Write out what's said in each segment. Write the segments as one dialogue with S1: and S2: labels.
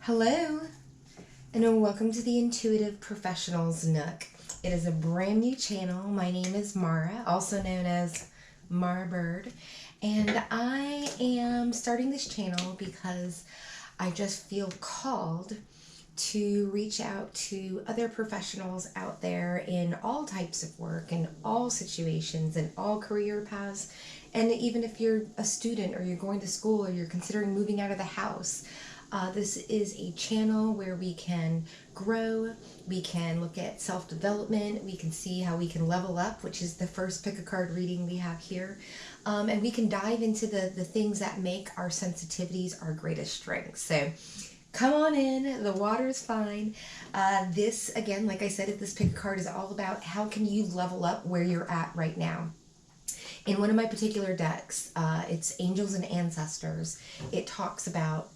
S1: Hello, and welcome to the Intuitive Professionals Nook. It is a brand new channel. My name is Mara, also known as Mara Bird, and I am starting this channel because I just feel called to reach out to other professionals out there in all types of work, in all situations, in all career paths. And even if you're a student or you're going to school or you're considering moving out of the house, this is a channel where we can grow, we can look at self-development, we can see how we can level up, which is the first pick a card reading we have here. And we can dive into the things that make our sensitivities our greatest strengths. So come on in, the water's fine. This, again, like I said, this pick a card is all about how can you level up where you're at right now. In one of my particular decks, it's Angels and Ancestors. It talks about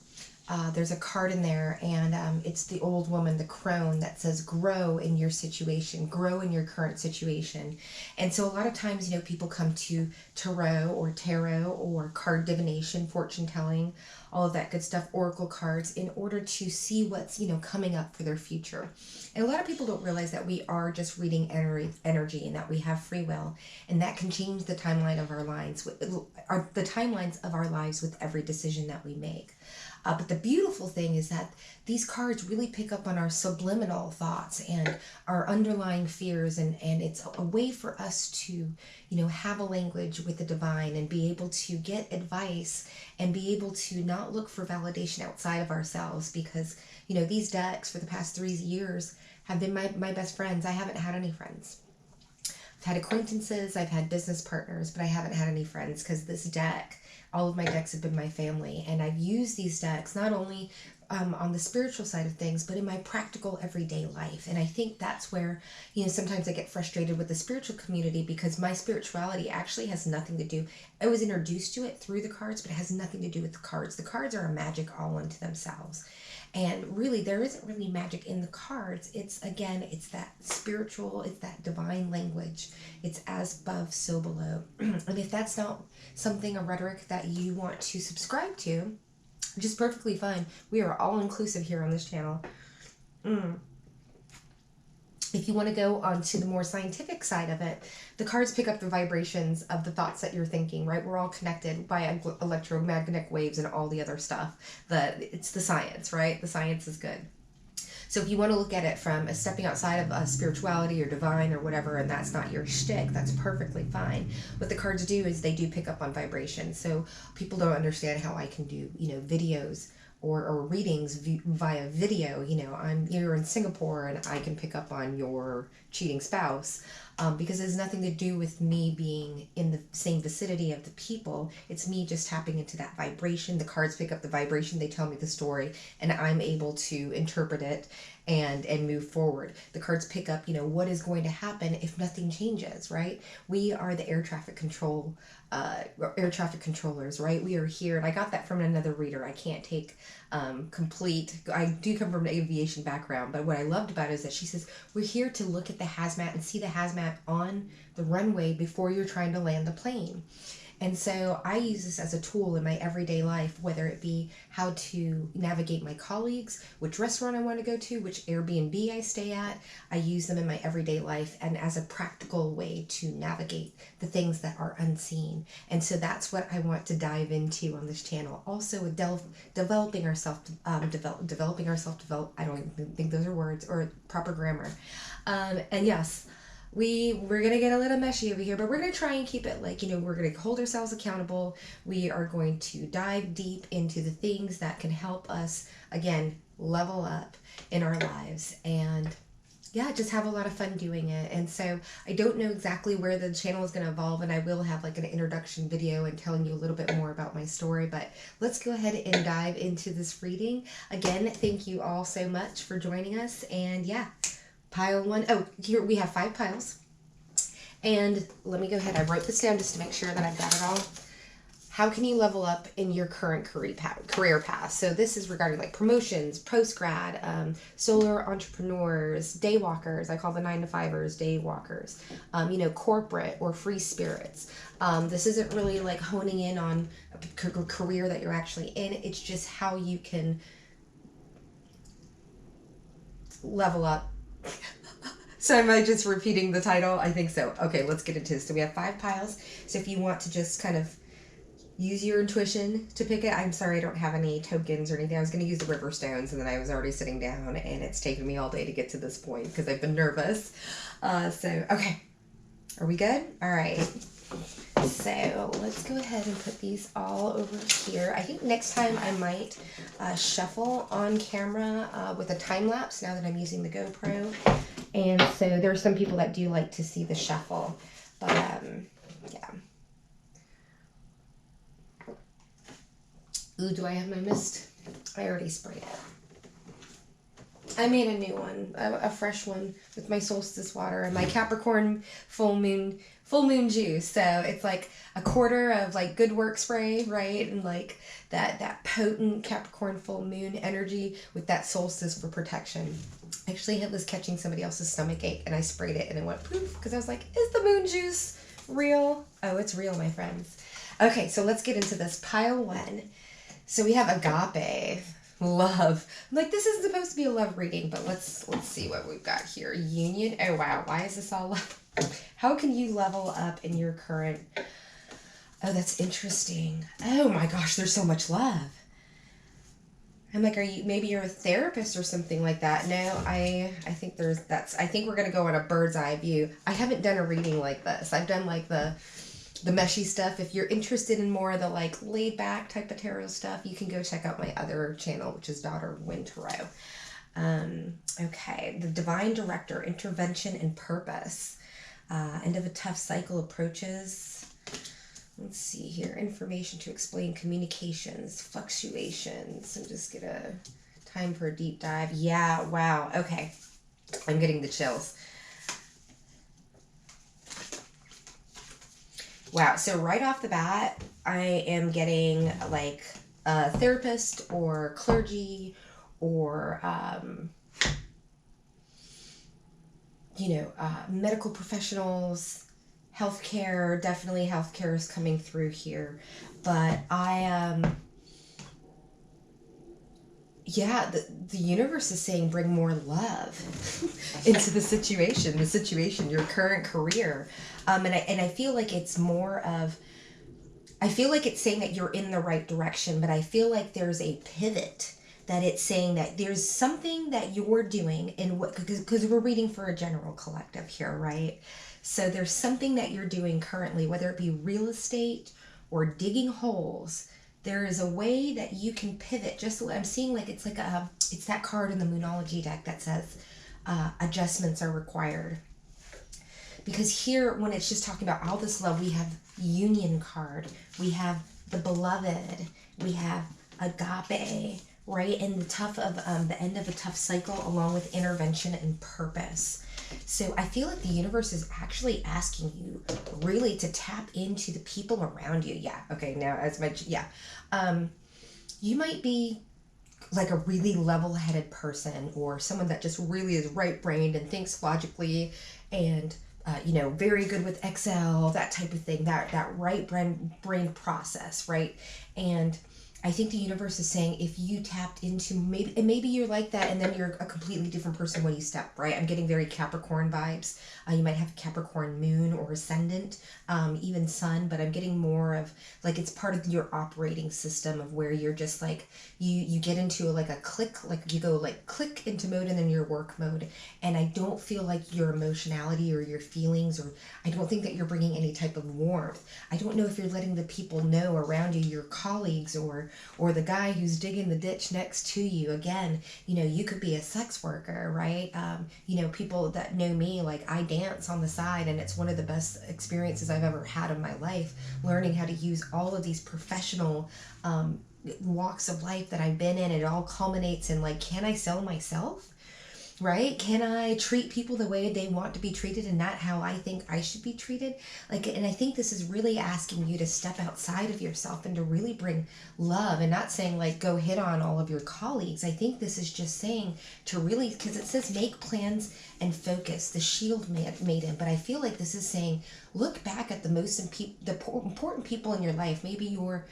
S1: there's a card in there, and it's the old woman, the crone, that says grow in your situation, grow in your current situation. And so a lot of times, people come to tarot or card divination, fortune telling, all of that good stuff, oracle cards, in order to see what's, coming up for their future. And a lot of people don't realize that we are just reading energy and that we have free will, and that can change the timeline of our lives, the timelines of our lives with every decision that we make. But the beautiful thing is that these cards really pick up on our subliminal thoughts and our underlying fears, and it's a way for us to, have a language with the divine and be able to get advice and be able to not look for validation outside of ourselves, because, these decks for the past 3 years have been my best friends. I haven't had any friends. I've had acquaintances, I've had business partners, but I haven't had any friends, because this deck, all of my decks have been my family, and I've used these decks not only on the spiritual side of things, but in my practical everyday life. And I think that's where, sometimes I get frustrated with the spiritual community, because my spirituality actually has nothing to do. I was introduced to it through the cards, but it has nothing to do with the cards. The cards are a magic all unto themselves. And really, there isn't really magic in the cards. It's that spiritual, it's that divine language. It's as above, so below. And if that's not something, a rhetoric that you want to subscribe to, just perfectly fine. We are all inclusive here on this channel. If you want to go on to the more scientific side of it, the cards pick up the vibrations of the thoughts that you're thinking, right? We're all connected by electromagnetic waves and all the other stuff. It's the science, right? The science is good. So if you want to look at it from a stepping outside of spirituality or divine or whatever, and that's not your shtick, that's perfectly fine. What the cards do is they do pick up on vibration. So people don't understand how I can do, videos or readings via video. You're in Singapore and I can pick up on your cheating spouse, because it has nothing to do with me being in the same vicinity of the people. It's me just tapping into that vibration. The cards pick up the vibration, they tell me the story, and I'm able to interpret it and move forward. The cards pick up, what is going to happen if nothing changes, right? We are the air traffic controllers, right? We are here, and I got that from another reader. I can't take I do come from an aviation background, but what I loved about it is that she says, we're here to look at the hazmat and see the hazmat on the runway before you're trying to land the plane. And so I use this as a tool in my everyday life, whether it be how to navigate my colleagues, which restaurant I want to go to, which Airbnb I stay at. I use them in my everyday life and as a practical way to navigate the things that are unseen. And so that's what I want to dive into on this channel. Also with developing ourselves, I don't even think those are words or proper grammar. And yes, we're going to get a little meshy over here, but we're going to try and keep it we're going to hold ourselves accountable. We are going to dive deep into the things that can help us, again, level up in our lives. And yeah, just have a lot of fun doing it. And so I don't know exactly where the channel is going to evolve, and I will have an introduction video and telling you a little bit more about my story, but let's go ahead and dive into this reading. Again, thank you all so much for joining us. And yeah, pile one. Oh, here we have 5 piles. And let me go ahead. I wrote this down just to make sure that I've got it all. How can you level up in your current career path? So this is regarding promotions, post-grad, solar entrepreneurs, day walkers. I call the 9-to-5ers day walkers, corporate or free spirits. This isn't really honing in on a career that you're actually in. It's just how you can level up. So am I just repeating the title? I think so. Okay, let's get into this. So we have 5 piles. So if you want to just kind of use your intuition to pick it. I'm sorry I don't have any tokens or anything. I was going to use the river stones, and then I was already sitting down, and it's taken me all day to get to this point because I've been nervous. Okay. Are we good? All right. So let's go ahead and put these all over here. I think next time I might shuffle on camera with a time lapse now that I'm using the GoPro. And so there are some people that do like to see the shuffle, but yeah. Ooh, do I have my mist? I already sprayed it. I made a new one, a fresh one with my solstice water and my Capricorn full moon juice. So it's like a quarter of like good work spray, right? And like that potent Capricorn full moon energy with that solstice for protection. Actually, it was catching somebody else's stomach ache, and I sprayed it and it went poof because I was like, is the moon juice real? Oh, it's real, my friends. Okay, so let's get into this. Pile 1. So we have agape, love. Like, this is supposed to be a love reading, but let's see what we've got here. Union. Oh, wow. Why is this all love? How can you level up in your current... Oh, that's interesting. Oh, my gosh. There's so much love. I'm like, maybe you're a therapist or something like that. No, I think I think we're going to go on a bird's eye view. I haven't done a reading like this. I've done like the meshy stuff. If you're interested in more of the like laid back type of tarot stuff, you can go check out my other channel, which is Daughter Wind Tarot. Okay, the Divine Director, intervention and purpose. End of a tough cycle approaches. Let's see here. Information to explain communications, fluctuations. I'm just gonna time for a deep dive. Yeah, wow. Okay, I'm getting the chills. Wow, so right off the bat, I am getting like a therapist or clergy or, medical professionals, healthcare. Definitely healthcare is coming through here. But the universe is saying bring more love into the situation, your current career. And I feel like it's more of, I feel like it's saying that you're in the right direction, but I feel like there's a pivot, that it's saying that there's something that you're doing in what, because we're reading for a general collective here, right? So there's something that you're doing currently, whether it be real estate or digging holes. There is a way that you can pivot. Just I'm seeing like it's that card in the Moonology deck that says adjustments are required. Because here, when it's just talking about all this love, we have Union card, we have the Beloved, we have agape, right? And the end of a tough cycle, along with intervention and purpose. So I feel like the universe is actually asking you really to tap into the people around you. Yeah. Okay. Now, as much, yeah. You might be like a really level-headed person, or someone that just really is right-brained and thinks logically, and very good with Excel, that type of thing, that right brain process, right? And I think the universe is saying if you tapped into, maybe you're like that, and then you're a completely different person when you step, right? I'm getting very Capricorn vibes. You might have a Capricorn moon or ascendant, even sun, but I'm getting more of like it's part of your operating system of where you're just like, you get into like a click, like you go like click into mode and then your work mode. And I don't feel like your emotionality or your feelings, or I don't think that you're bringing any type of warmth. I don't know if you're letting the people know around you, your colleagues, or the guy who's digging the ditch next to you. Again, you could be a sex worker, right? People that know me, like I dance on the side, and it's one of the best experiences I've ever had in my life, learning how to use all of these professional walks of life that I've been in. It all culminates in like, can I sell myself? Right? Can I treat people the way they want to be treated and not how I think I should be treated? And I think this is really asking you to step outside of yourself and to really bring love, and not saying like go hit on all of your colleagues. I think this is just saying to really, because it says make plans and focus, the shield maiden. But I feel like this is saying, look back at the important people in your life, maybe your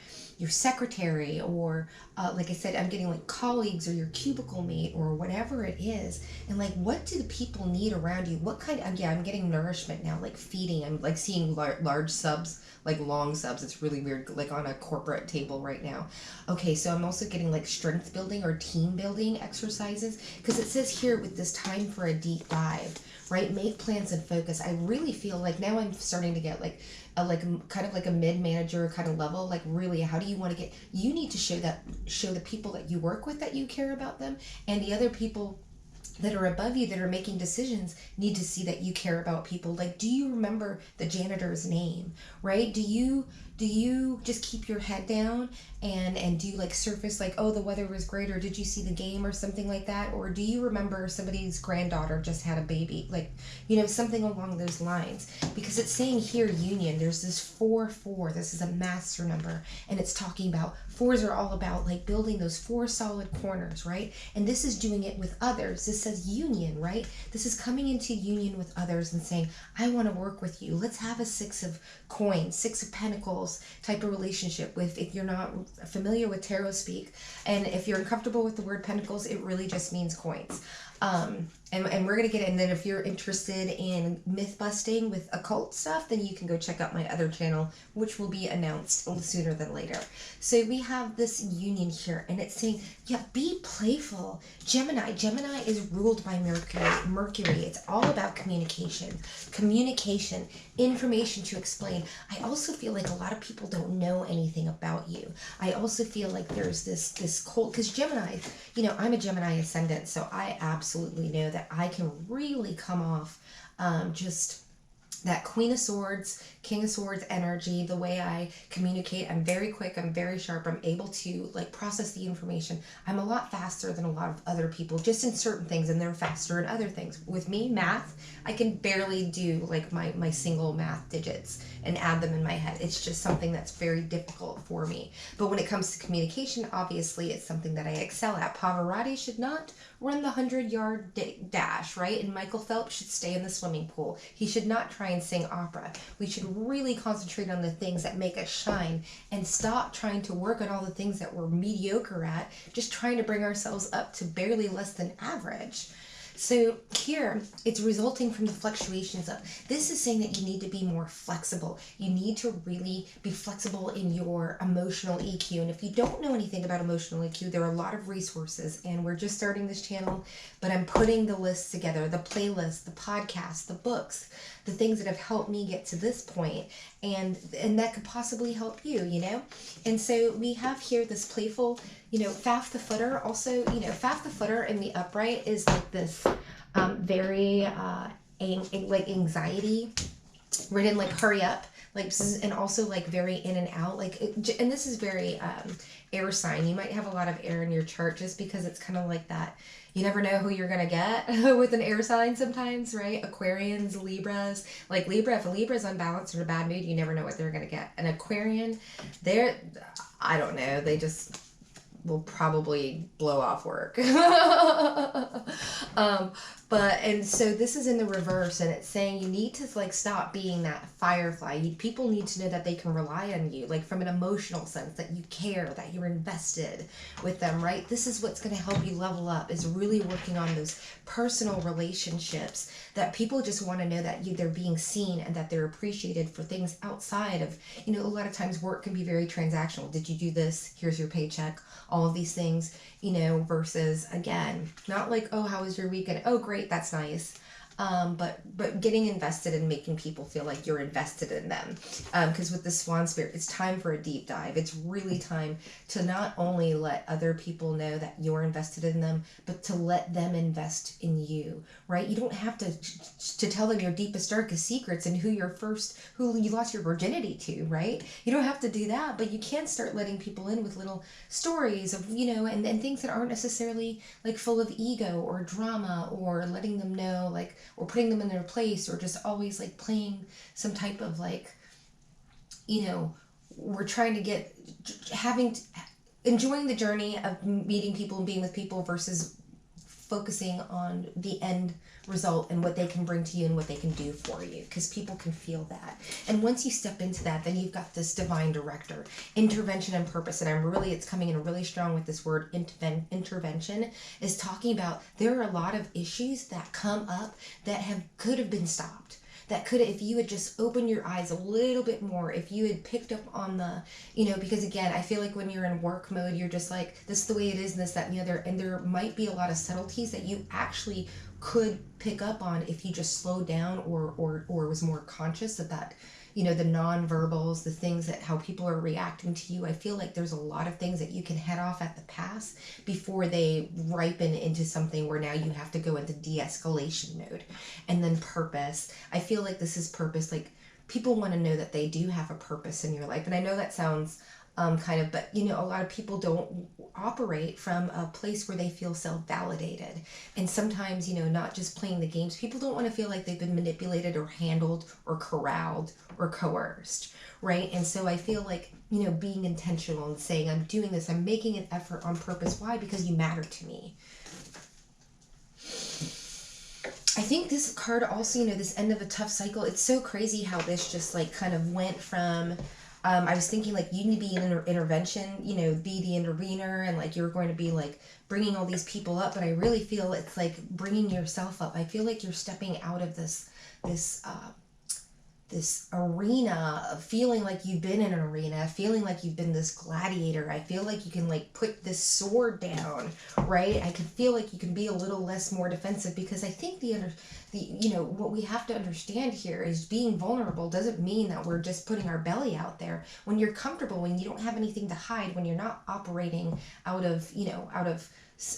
S1: secretary, or like I said, I'm getting like colleagues or your cubicle mate or whatever it is, and like, what do the people need around you? What kind of, yeah, I'm getting nourishment now, like feeding. I'm like seeing large subs, like long subs. It's really weird, like on a corporate table right now. Okay, so I'm also getting like strength building or team building exercises, because it says here with this time for a deep dive, right? Make plans and focus. I really feel like now I'm starting to get like kind of like a mid-manager kind of level. Like, really, how do you want to get, you need to show the people that you work with that you care about them, and the other people that are above you that are making decisions need to see that you care about people. Like, do you remember the janitor's name, right? Do you just keep your head down and do you like surface like, oh, the weather was great, or did you see the game or something like that? Or do you remember somebody's granddaughter just had a baby, like, something along those lines? Because it's saying here union, there's this 4-4, this is a master number, and it's talking about fours are all about like building those 4 solid corners, right? And this is doing it with others. This says union, right? This is coming into union with others and saying, I want to work with you. Let's have a 6 of coins, 6 of pentacles type of relationship with, if you're not familiar with tarot speak, and if you're uncomfortable with the word pentacles, it really just means coins. And we're going to get in. And then if you're interested in myth busting with occult stuff, then you can go check out my other channel, which will be announced sooner than later. So we have this union here, and it's saying, yeah, be playful. Gemini is ruled by Mercury. It's all about communication, information to explain. I also feel like a lot of people don't know anything about you. I also feel like there's this cold, because Gemini, I'm a Gemini ascendant, so I absolutely know that I can really come off just that Queen of Swords, King of Swords energy. The way I communicate, I'm very quick, I'm very sharp, I'm able to like process the information. I'm a lot faster than a lot of other people just in certain things, and they're faster in other things. With me, math, I can barely do like my single math digits and add them in my head. It's just something that's very difficult for me. But when it comes to communication, obviously it's something that I excel at. Pavarotti should not run the 100-yard dash, right? And Michael Phelps should stay in the swimming pool. He should not try and sing opera. We should really concentrate on the things that make us shine and stop trying to work on all the things that we're mediocre at, just trying to bring ourselves up to barely less than average. So here, it's resulting from the fluctuations of, this is saying that you need to be more flexible. You need to really be flexible in your emotional EQ. And if you don't know anything about emotional EQ, there are a lot of resources, and we're just starting this channel, but I'm putting the lists together, the playlist, the podcast, the books, the things that have helped me get to this point, and that could possibly help you, And so we have here this playful, Faf the Footer. Also, Faf the Footer in the upright is like this very like anxiety written, like hurry up, like, and also like very in and out, like and this is very air sign. You might have a lot of air in your chart, just because it's kind of like that. You never know who you're gonna get with an air sign sometimes, right? Aquarians, Libras. Like Libra, if a Libra's unbalanced or in a bad mood, you never know what they're gonna get. An Aquarian, I don't know, they just will probably blow off work. And so this is in the reverse, and it's saying you need to like stop being that firefly. People need to know that they can rely on you, like from an emotional sense, that you care, that you're invested with them, right? This is what's going to help you level up, is really working on those personal relationships, that people just want to know that they're being seen and that they're appreciated for things outside of, a lot of times work can be very transactional. Did you do this? Here's your paycheck. All of these things, versus, again, not like, oh, how was your weekend? Oh, great, that's nice. But getting invested in making people feel like you're invested in them. Because with the Swan Spirit, it's time for a deep dive. It's really time to not only let other people know that you're invested in them, but to let them invest in you, right? You don't have to tell them your deepest, darkest secrets and who you lost your virginity to, right? You don't have to do that, but you can start letting people in with little stories of, and things that aren't necessarily like full of ego or drama, or letting them know, like, or putting them in their place, or just always like playing some type of like, we're trying to enjoying the journey of meeting people and being with people versus focusing on the end result and what they can bring to you and what they can do for you, because people can feel that. And once you step into that, then you've got this divine director, intervention and purpose. And it's coming in really strong with this word intervention, is talking about there are a lot of issues that come up that could have been stopped. That could, if you had just opened your eyes a little bit more, if you had picked up on the, because again, I feel like when you're in work mode, you're just like, this is the way it is, and this, that, and the other. And there might be a lot of subtleties that you actually could pick up on if you just slowed down or was more conscious of that. The non-verbals, the things that how people are reacting to you. I feel like there's a lot of things that you can head off at the pass before they ripen into something where now you have to go into de-escalation mode. And then purpose. I feel like this is purpose. Like, people want to know that they do have a purpose in your life. And I know that sounds but a lot of people don't operate from a place where they feel self-validated. And sometimes, not just playing the games, people don't want to feel like they've been manipulated or handled or corralled or coerced, right? And so I feel like, being intentional and saying, I'm doing this, I'm making an effort on purpose. Why? Because you matter to me. I think this card also, this end of a tough cycle, it's so crazy how this just like kind of went from, I was thinking like you need to be in an intervention, be the intervener, and like you're going to be like bringing all these people up. But I really feel it's like bringing yourself up. I feel like you're stepping out of this arena of feeling like you've been in an arena, feeling like you've been this gladiator. I feel like you can like put this sword down, right? I could feel like you can be a little less more defensive, because I think what we have to understand here is being vulnerable doesn't mean that we're just putting our belly out there. When you're comfortable, when you don't have anything to hide, when you're not operating out of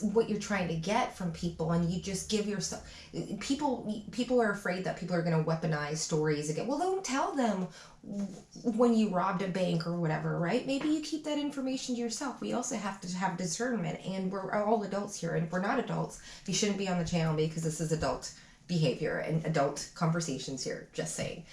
S1: what you're trying to get from people, and you just give yourself, people are afraid that people are going to weaponize stories again. Well, don't tell them when you robbed a bank or whatever, right? Maybe you keep that information to yourself. We also have to have discernment, and we're all adults here. And if we're not adults, you shouldn't be on the channel, because this is adult behavior and adult conversations here, just saying.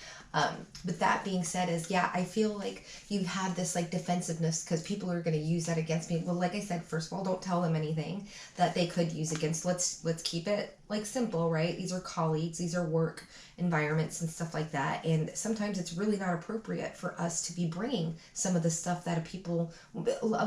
S1: But that being said I feel like you've had this like defensiveness because people are going to use that against me. Well, like I said, first of all, don't tell them anything that they could use against. Let's keep it like simple, right? These are colleagues, these are work environments and stuff like that. And sometimes it's really not appropriate for us to be bringing some of the stuff that people,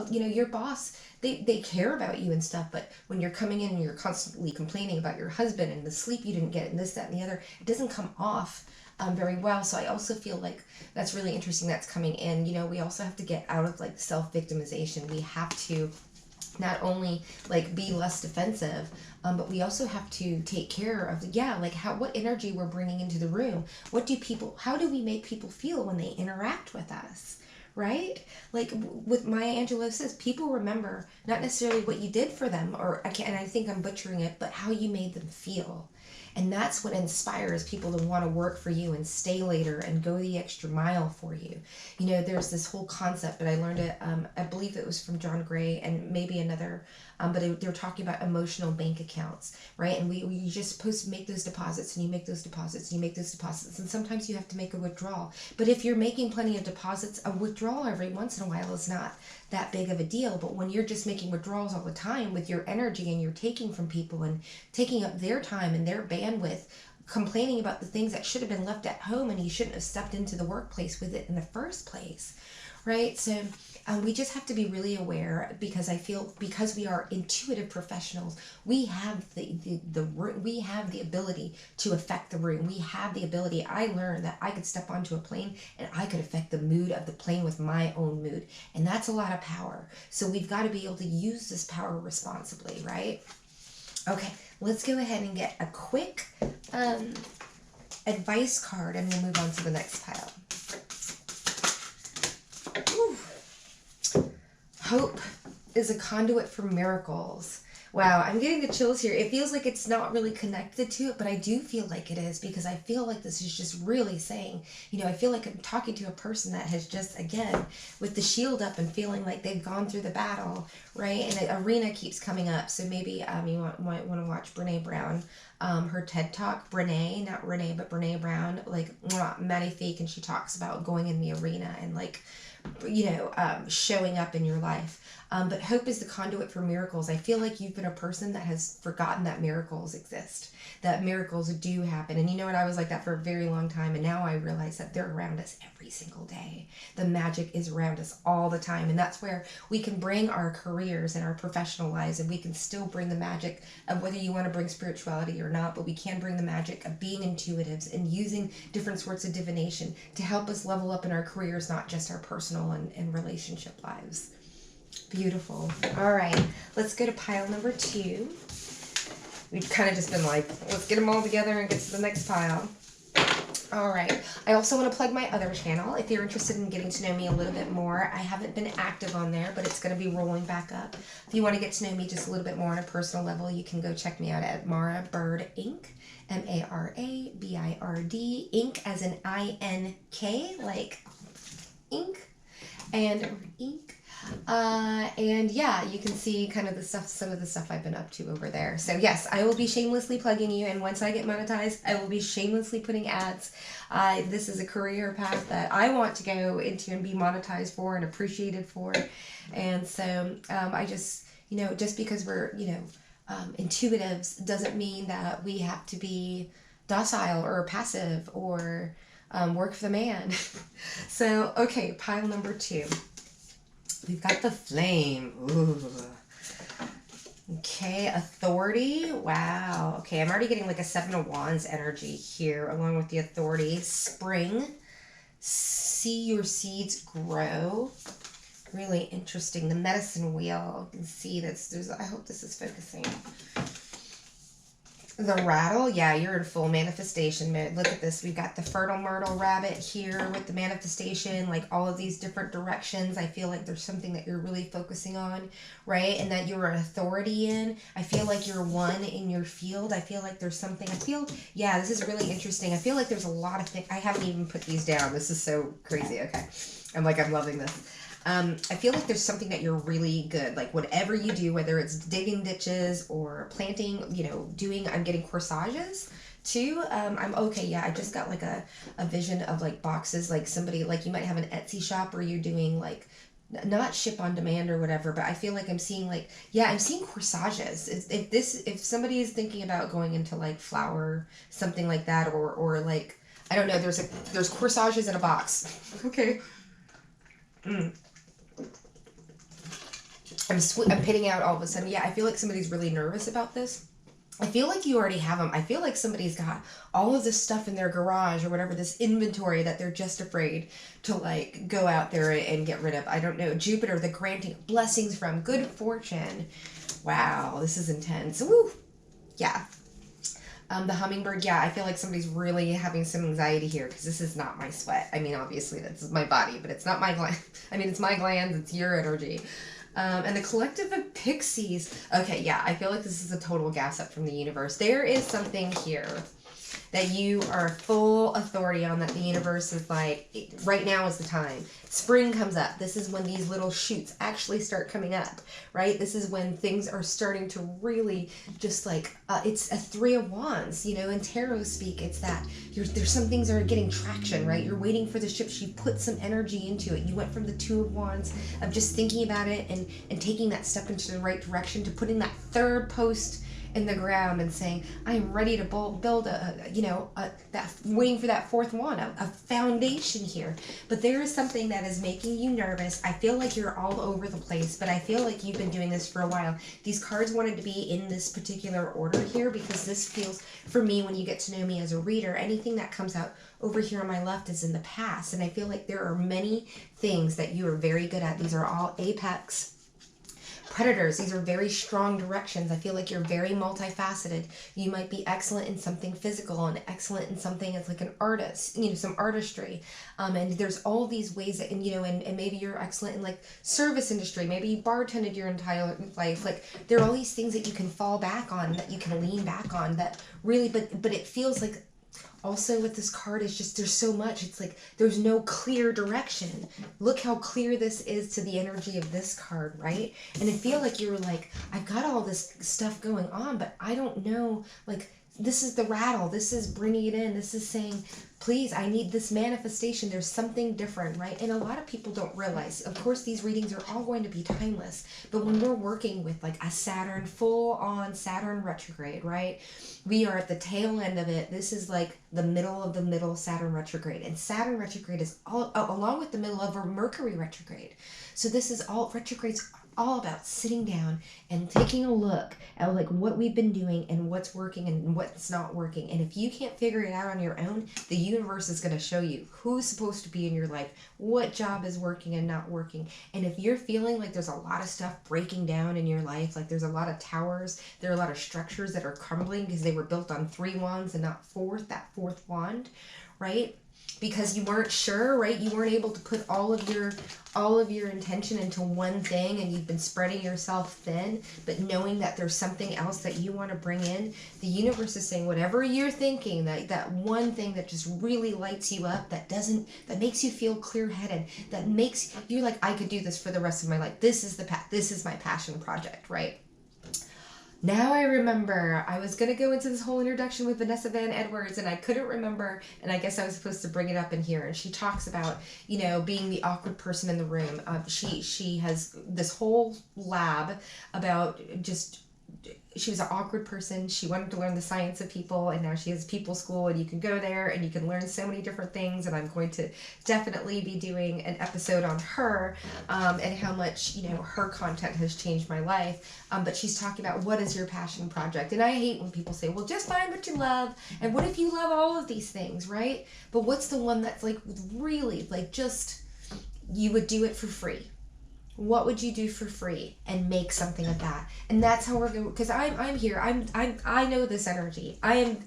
S1: your boss, they care about you and stuff. But when you're coming in and you're constantly complaining about your husband and the sleep you didn't get and this, that, and the other, it doesn't come off very well. So I also feel like that's really interesting that's coming in. We also have to get out of like self-victimization. We have to not only like be less defensive, but we also have to take care of what energy we're bringing into the room. How do we make people feel when they interact with us? Right? Like with Maya Angelou says, people remember not necessarily what you did for them, and I think I'm butchering it, but how you made them feel. And that's what inspires people to want to work for you and stay later and go the extra mile for you. There's this whole concept, but I learned it, I believe it was from John Gray and maybe another, but they're talking about emotional bank accounts, right? And you're just supposed to make those deposits, and you make those deposits, and you make those deposits. And sometimes you have to make a withdrawal. But if you're making plenty of deposits, a withdrawal every once in a while is not that big of a deal. But when you're just making withdrawals all the time with your energy, and you're taking from people and taking up their time and their bandwidth, complaining about the things that should have been left at home, and you shouldn't have stepped into the workplace with it in the first place, right? So we just have to be really aware, because I feel because we are intuitive professionals, we have we have the ability to affect the room. We have the ability. I learned that I could step onto a plane and I could affect the mood of the plane with my own mood, and that's a lot of power. So we've got to be able to use this power responsibly, right? Okay, let's go ahead and get a quick advice card, and we'll move on to the next pile. Whew. Hope is a conduit for miracles. Wow, I'm getting the chills here. It feels like it's not really connected to it, but I do feel like it is, because I feel like this is just really saying, I feel like I'm talking to a person that has just, again, with the shield up and feeling like they've gone through the battle, right? And the arena keeps coming up. So maybe you might want to watch Brene Brown her TED Talk, Brene, not Renee, but Brene Brown, like, magnifique, and she talks about going in the arena and, like, showing up in your life. But hope is the conduit for miracles. I feel like you've been a person that has forgotten that miracles exist, that miracles do happen. And you know what? I was like that for a very long time. And now I realize that they're around us every single day. The magic is around us all the time. And that's where we can bring our careers and our professional lives, and we can still bring the magic of whether you want to bring spirituality or not, but we can bring the magic of being intuitives and using different sorts of divination to help us level up in our careers, not just our personal and relationship lives. Beautiful. All right, let's go to pile number 2. We've kind of just been like, let's get them all together and get to the next pile. All right. I also want to plug my other channel. If you're interested in getting to know me a little bit more, I haven't been active on there, but it's going to be rolling back up. If you want to get to know me just a little bit more on a personal level, you can go check me out at Mara Bird Inc. MARABIRD, Inc. as in INK, like ink, and ink. And yeah, you can see kind of some of the stuff I've been up to over there. So yes, I will be shamelessly plugging you, and once I get monetized, I will be shamelessly putting ads. This is a career path that I want to go into and be monetized for and appreciated for. And so I just, just because we're, intuitives doesn't mean that we have to be docile or passive or work for the man. So, okay, pile number 2. We've got the flame. Ooh. Okay, authority. Wow. Okay, I'm already getting like a 7 of Wands energy here along with the authority. Spring. See your seeds grow. Really interesting. The medicine wheel. You can see there's I hope this is focusing. The rattle, yeah, you're in full manifestation mode. Look at this. We've got the fertile myrtle rabbit here with the manifestation, like all of these different directions. I feel like there's something that you're really focusing on, right? And that you're an authority in. I feel like you're one in your field. I feel like there's something. Yeah, this is really interesting. I feel like there's a lot of things. I haven't even put these down. This is so crazy. Okay. I'm loving this. I feel like there's something that you're really good, like whatever you do, whether it's digging ditches or planting, I'm getting corsages too. I'm okay. Yeah. I just got like a vision of like boxes, like somebody, like you might have an Etsy shop where you're doing like, not ship on demand or whatever, but I feel like I'm seeing I'm seeing corsages. If somebody is thinking about going into like flower, something like that, or like, I don't know, there's corsages in a box. Okay. I'm pitting out all of a sudden. Yeah, I feel like somebody's really nervous about this. I feel like you already have them. I feel like somebody's got all of this stuff in their garage or whatever, this inventory that they're just afraid to like go out there and get rid of. I don't know. Jupiter, the granting blessings from good fortune. Wow, this is intense. Woo. Yeah. The hummingbird, yeah, I feel like somebody's really having some anxiety here because this is not my sweat. I mean, obviously that's my body, but it's not my gland. I mean, it's my glands, it's your energy. And the collective of pixies. Okay, yeah, I feel like this is a total gas up from the universe. There is something here that you are full authority on, that the universe is like, right now is the time. Spring comes up. This is when these little shoots actually start coming up, right? This is when things are starting to really just like, it's a 3 of Wands, in tarot speak. It's that there's some things that are getting traction, right? You're waiting for the ships. You put some energy into it. You went from the 2 of Wands of just thinking about it and taking that step into the right direction to putting that 3rd post in the ground and saying, I am ready to build waiting for that 4th one, a foundation here. But there is something that is making you nervous. I feel like you're all over the place, but I feel like you've been doing this for a while. These cards wanted to be in this particular order here because this feels, for me, when you get to know me as a reader, anything that comes out over here on my left is in the past. And I feel like there are many things that you are very good at. These are all apex predators. These are very strong directions. I feel like you're very multifaceted. You might be excellent in something physical and excellent in something as like an artist, some artistry. And there's all these ways that, and maybe you're excellent in like service industry. Maybe you bartended your entire life. Like there are all these things that you can fall back on, that you can lean back on, that really, but it feels like, also with this card, is just there's so much. It's like there's no clear direction. Look how clear this is to the energy of this card, right? And I feel like you're like, I've got all this stuff going on, but I don't know, like this is the rattle. This is bringing it in. This is saying, please, I need this manifestation. There's something different, right? And a lot of people don't realize, of course, these readings are all going to be timeless. But when we're working with like a Saturn, full on Saturn retrograde, right? We are at the tail end of it. This is like the middle of the middle Saturn retrograde. And Saturn retrograde is all along with the middle of a Mercury retrograde. So this is all, retrogrades all about sitting down and taking a look at like what we've been doing and what's working and what's not working. And if you can't figure it out on your own, the universe is going to show you who's supposed to be in your life, what job is working and not working. And if you're feeling like there's a lot of stuff breaking down in your life, like there's a lot of towers, there are a lot of structures that are crumbling because they were built on 3 wands and not 4th, that 4th wand, right? Because you weren't sure, right? You weren't able to put all of your intention into one thing, and you've been spreading yourself thin, but knowing that there's something else that you want to bring in, the universe is saying whatever you're thinking, that one thing that just really lights you up, that makes you feel clear-headed, that makes you like, I could do this for the rest of my life. This is my passion project, right? Now I remember, I was going to go into this whole introduction with Vanessa Van Edwards, and I couldn't remember, and I guess I was supposed to bring it up in here. And she talks about, being the awkward person in the room. She has this whole lab about just, she was an awkward person. She wanted to learn the science of people, and now she has people school, and you can go there and you can learn so many different things. And I'm going to definitely be doing an episode on her and how much, her content has changed my life. But she's talking about, what is your passion project? And I hate when people say, well, just find what you love. And what if you love all of these things, right? But what's the one that's like really like just, you would do it for free? What would you do for free and make something of that? And that's how we're going, because I'm here. I know this energy. I'm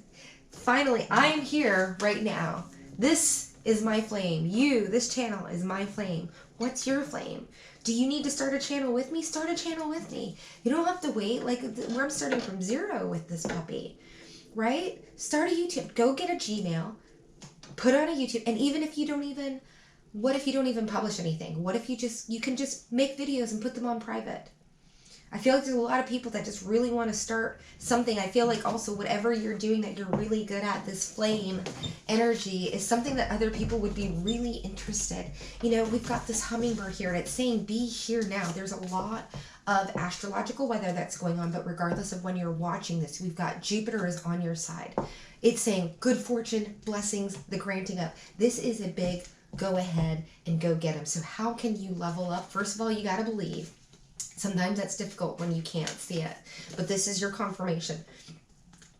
S1: here right now. This is my flame. This channel is my flame. What's your flame? Do you need to start a channel with me? Start a channel with me. You don't have to wait. Like, I'm starting from 0 with this puppy, right? Start a YouTube. Go get a Gmail. Put on a YouTube. And even if you don't even, what if you don't even publish anything? What if you can just make videos and put them on private? I feel like there's a lot of people that just really want to start something. I feel like also whatever you're doing that you're really good at, this flame energy, is something that other people would be really interested. We've got this hummingbird here, and it's saying be here now. There's a lot of astrological weather that's going on, but regardless of when you're watching this, we've got Jupiter is on your side. It's saying good fortune, blessings, the granting of. This is a big go ahead and go get them. So how can you level up? First of all, you got to believe. Sometimes that's difficult when you can't see it, but this is your confirmation.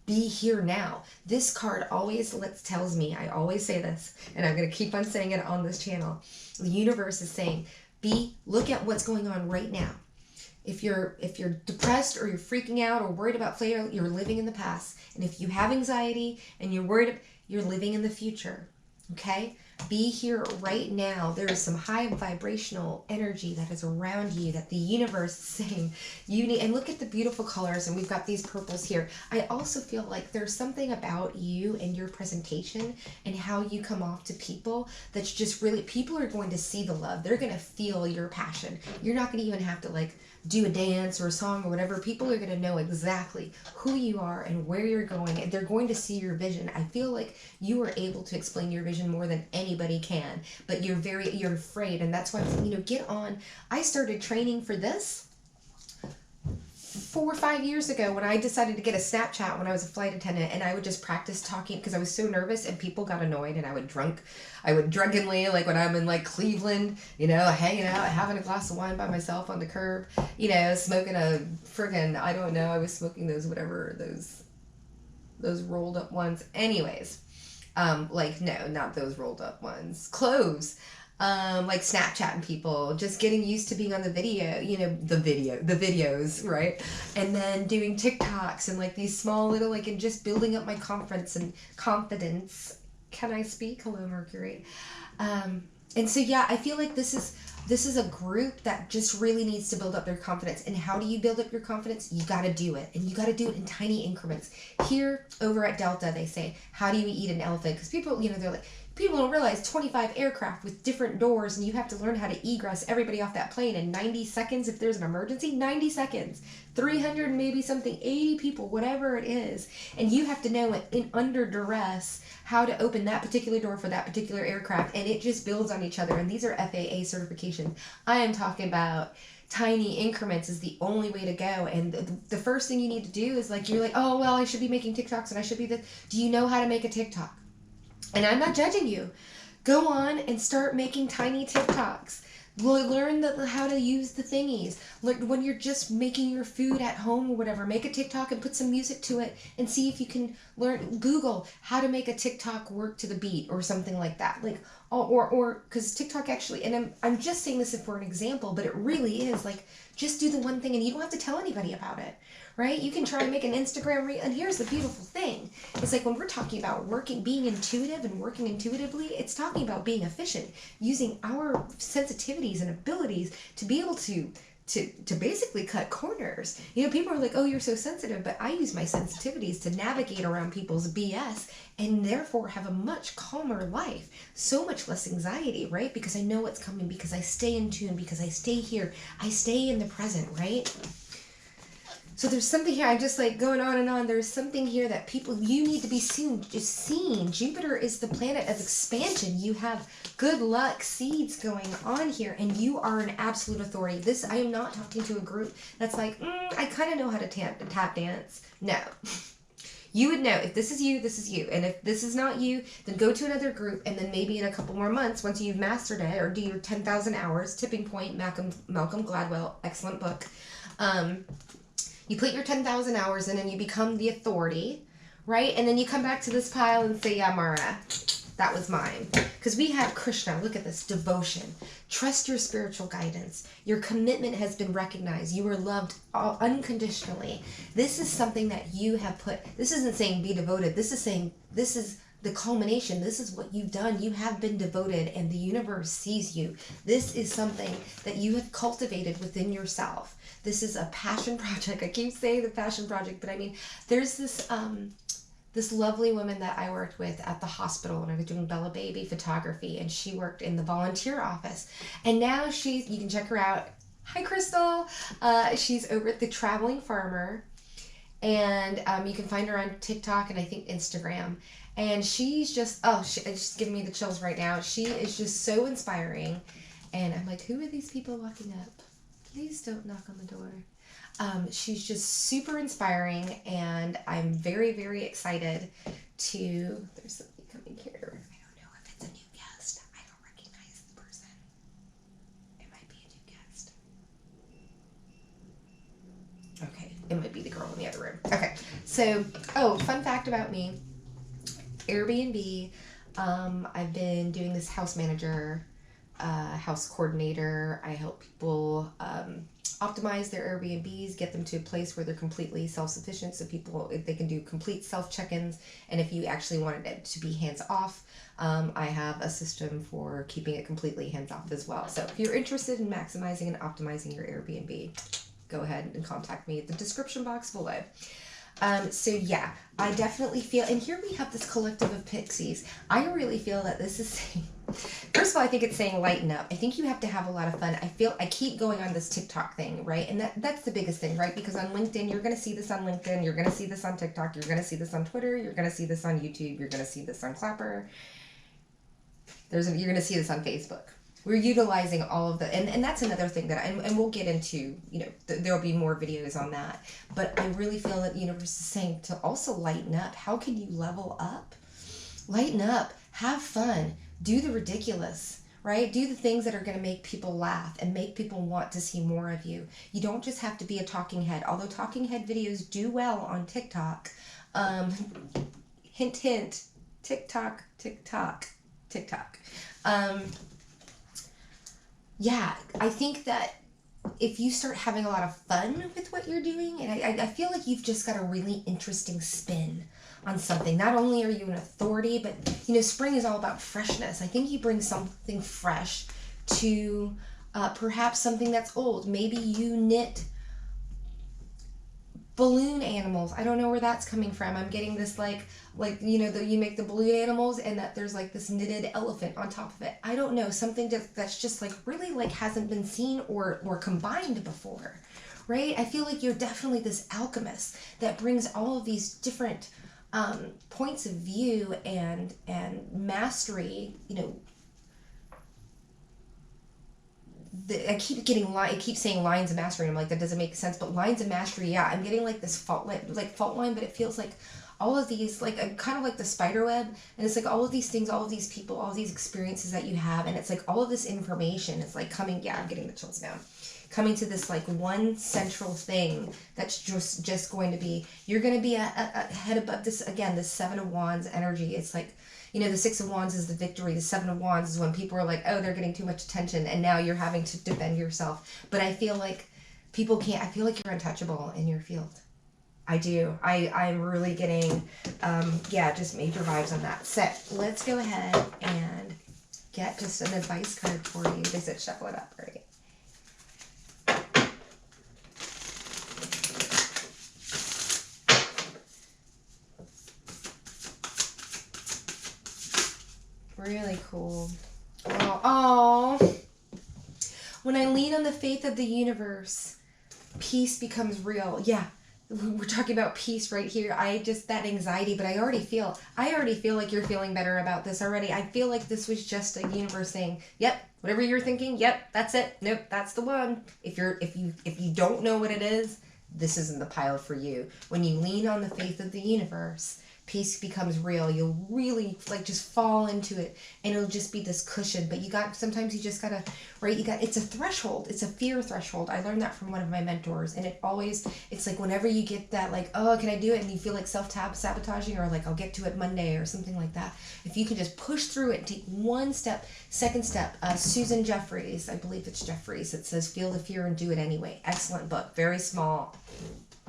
S1: Be here now. This card always tells me, I always say this, and I'm going to keep on saying it on this channel. The universe is saying, look at what's going on right now. If you're depressed or you're freaking out or worried about failure, you're living in the past. And if you have anxiety and you're worried, you're living in the future. Okay? Be here right now. There is some high vibrational energy that is around you that the universe is saying you need. And look at the beautiful colors, and we've got these purples here. I also feel like there's something about you and your presentation and how you come off to people that's just really, people are going to see the love. They're going to feel your passion. You're not going to even have to like do a dance or a song or whatever. People are going to know exactly who you are and where you're going, and they're going to see your vision. I feel like you are able to explain your vision more than anybody can, but you're afraid, and that's why, get on. I started training for this 4 or 5 years ago when I decided to get a Snapchat when I was a flight attendant, and I would just practice talking because I was so nervous and people got annoyed, and I would drunkenly, like when I'm in like Cleveland, hanging out, having a glass of wine by myself on the curb, smoking a friggin', I don't know, I was smoking those rolled up ones. Anyways, no, not those rolled up ones. Cloves. Like Snapchatting people, just getting used to being on the video, the videos, right? And then doing TikToks and like these small little, and just building up my confidence. Can I speak? Hello, Mercury. And so, yeah, I feel like this is a group that just really needs to build up their confidence. And how do you build up your confidence? You got to do it. And you got to do it in tiny increments. Here over at Delta, they say, how do you eat an elephant? Because people, they're like, People don't realize 25 aircraft with different doors, and you have to learn how to egress everybody off that plane in 90 seconds if there's an emergency. 90 seconds. 300 maybe something, 80 people, whatever it is. And you have to know in under duress how to open that particular door for that particular aircraft, and it just builds on each other. And these are FAA certifications. I am talking about tiny increments is the only way to go. And the first thing you need to do is you're like, oh, well, I should be making TikToks and I should be this. Do you know how to make a TikTok? And I'm not judging you. Go on and start making tiny TikToks. Learn how to use the thingies. When you're just making your food at home or whatever, make a TikTok and put some music to it and see if you can learn. Google how to make a TikTok work to the beat or something like that. Or because TikTok actually, and I'm just saying this for an example, but it really is just do the one thing and you don't have to tell anybody about it. Right? You can try and make an Instagram reel. And here's the beautiful thing. It's when we're talking about being intuitive and working intuitively, it's talking about being efficient, using our sensitivities and abilities to be able to basically cut corners. People are like, oh, you're so sensitive, but I use my sensitivities to navigate around people's BS and therefore have a much calmer life, so much less anxiety, right? Because I know what's coming, because I stay in tune, because I stay here, I stay in the present, right? So there's something here, I'm just going on and on. There's something here that you need to be seen. Jupiter is the planet of expansion. You have good luck seeds going on here, and you are an absolute authority. I am not talking to a group that's I kind of know how to tap dance. No. You would know if this is you, this is you. And if this is not you, then go to another group, and then maybe in a couple more months, once you've mastered it, or do your 10,000 hours, Tipping Point, Malcolm Gladwell, excellent book. You put your 10,000 hours in and you become the authority, right? And then you come back to this pile and say, yeah, Mara, that was mine. Because we have Krishna, look at this, devotion. Trust your spiritual guidance. Your commitment has been recognized. You are loved unconditionally. This is something that you have put, this isn't saying be devoted. This is saying this is the culmination. This is what you've done. You have been devoted and the universe sees you. This is something that you have cultivated within yourself. This is a passion project. I keep saying the passion project, but I mean, there's this lovely woman that I worked with at the hospital when I was doing Bella Baby photography, and she worked in the volunteer office. And now you can check her out. Hi, Crystal. She's over at the Traveling Farmer, and you can find her on TikTok and I think Instagram. And she's just, it's just giving me the chills right now. She is just so inspiring. And I'm like, who are these people walking up? Please don't knock on the door. She's just super inspiring, and I'm very, very excited to, there's something coming here. I don't know if it's a new guest. I don't recognize the person. It might be a new guest. Okay, it might be the girl in the other room. Okay, so, fun fact about me. Airbnb, I've been doing this house manager, house coordinator. I help people optimize their Airbnbs, get them to a place where they're completely self-sufficient, so if they can do complete self-check-ins, and if you actually wanted it to be hands-off, I have a system for keeping it completely hands-off as well. So if you're interested in maximizing and optimizing your Airbnb, go ahead and contact me at the description box below. So yeah, I definitely feel, and here we have this collective of pixies. I really feel that this is saying, first of all, I think it's saying lighten up. I think you have to have a lot of fun. I keep going on this TikTok thing, right? And that's the biggest thing, right? Because on LinkedIn, you're going to see this on LinkedIn, you're going to see this on TikTok, you're going to see this on Twitter, you're going to see this on YouTube, you're going to see this on Clapper. You're going to see this on Facebook. We're utilizing all of the, and that's another thing that, and we'll get into, there'll be more videos on that, but I really feel that the universe is saying to also lighten up. How can you level up? Lighten up, have fun, do the ridiculous, right? Do the things that are going to make people laugh and make people want to see more of you. You don't just have to be a talking head, although talking head videos do well on TikTok. Hint, hint, TikTok. Yeah, I think that if you start having a lot of fun with what you're doing, and I feel like you've just got a really interesting spin on something. Not only are you an authority, but, spring is all about freshness. I think you bring something fresh to perhaps something that's old. Maybe you knit balloon animals. I don't know where that's coming from. I'm getting this you make the balloon animals and that there's like this knitted elephant on top of it. I don't know, something that's just like really like hasn't been seen or combined before, right? I feel like you're definitely this alchemist that brings all of these different points of view and mastery. I keep saying lines of mastery, and I'm like, that doesn't make sense, but lines of mastery, yeah. I'm getting like this fault line, but it feels like all of these, like kind of like the spider web, and it's like all of these things, all of these people, all of these experiences that you have, and it's like all of this information is like coming, yeah, I'm getting the chills now, coming to this like one central thing that's just going to be, you're going to be a head above this, again, this Seven of Wands energy. It's like, the Six of Wands is the victory. The Seven of Wands is when people are like, oh, they're getting too much attention, and now you're having to defend yourself. But I feel like people can't, I feel like you're untouchable in your field. I do. I'm really getting, just major vibes on that. So let's go ahead and get just an advice card for you. They said shuffle it up, right? Really cool. Oh, when I lean on the faith of the universe, peace becomes real. Yeah, we're talking about peace right here. That anxiety, but I already feel like you're feeling better about this already. I feel like this was just a universe saying, yep, whatever you're thinking, yep, that's it. Nope, that's the one. If you don't know what it is, this isn't the pile for you. When you lean on the faith of the universe, peace becomes real. You'll really like just fall into it, and it'll just be this cushion. But sometimes you just gotta, right? It's a threshold. It's a fear threshold. I learned that from one of my mentors, and it's like whenever you get that, like, oh, can I do it? And you feel like self-sabotaging, or like, I'll get to it Monday or something like that. If you can just push through it and take one step, second step, Susan Jeffries, I believe it's Jeffries, it says, feel the fear and do it anyway. Excellent book. Very small.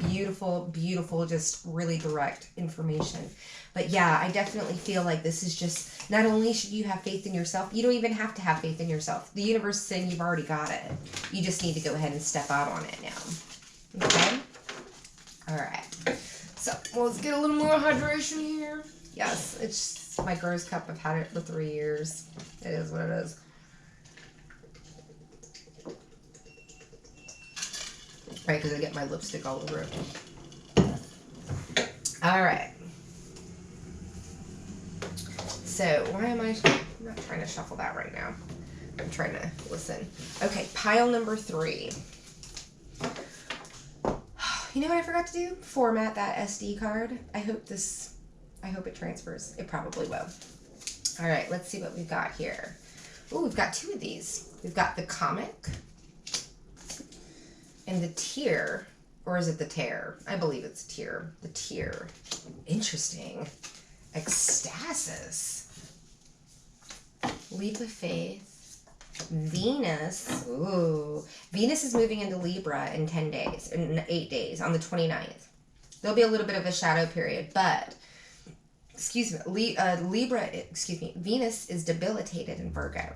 S1: Beautiful, just really direct information. But yeah, I definitely feel like this is just, not only should you have faith in yourself, you don't even have to have faith in yourself. The universe is saying you've already got it. You just need to go ahead and step out on it now. Okay? All right. So, let's get a little more hydration here. Yes, it's my Grows Cup. I've had it for 3 years. It is what it is. Right, because I get my lipstick all over it. All right. So, why am I'm not trying to shuffle that right now. I'm trying to listen. Okay, pile number 3. You know what I forgot to do? Format that SD card. I hope it transfers. It probably will. All right, let's see what we've got here. Oh, we've got 2 of these. We've got the comic and the tear, or is it the tear? I believe it's tear. The tear. Interesting. Ecstasis. Leap of faith. Venus. Ooh. Venus is moving into Libra in 10 days, in 8 days, on the 29th. There'll be a little bit of a shadow period, but, Venus is debilitated in Virgo.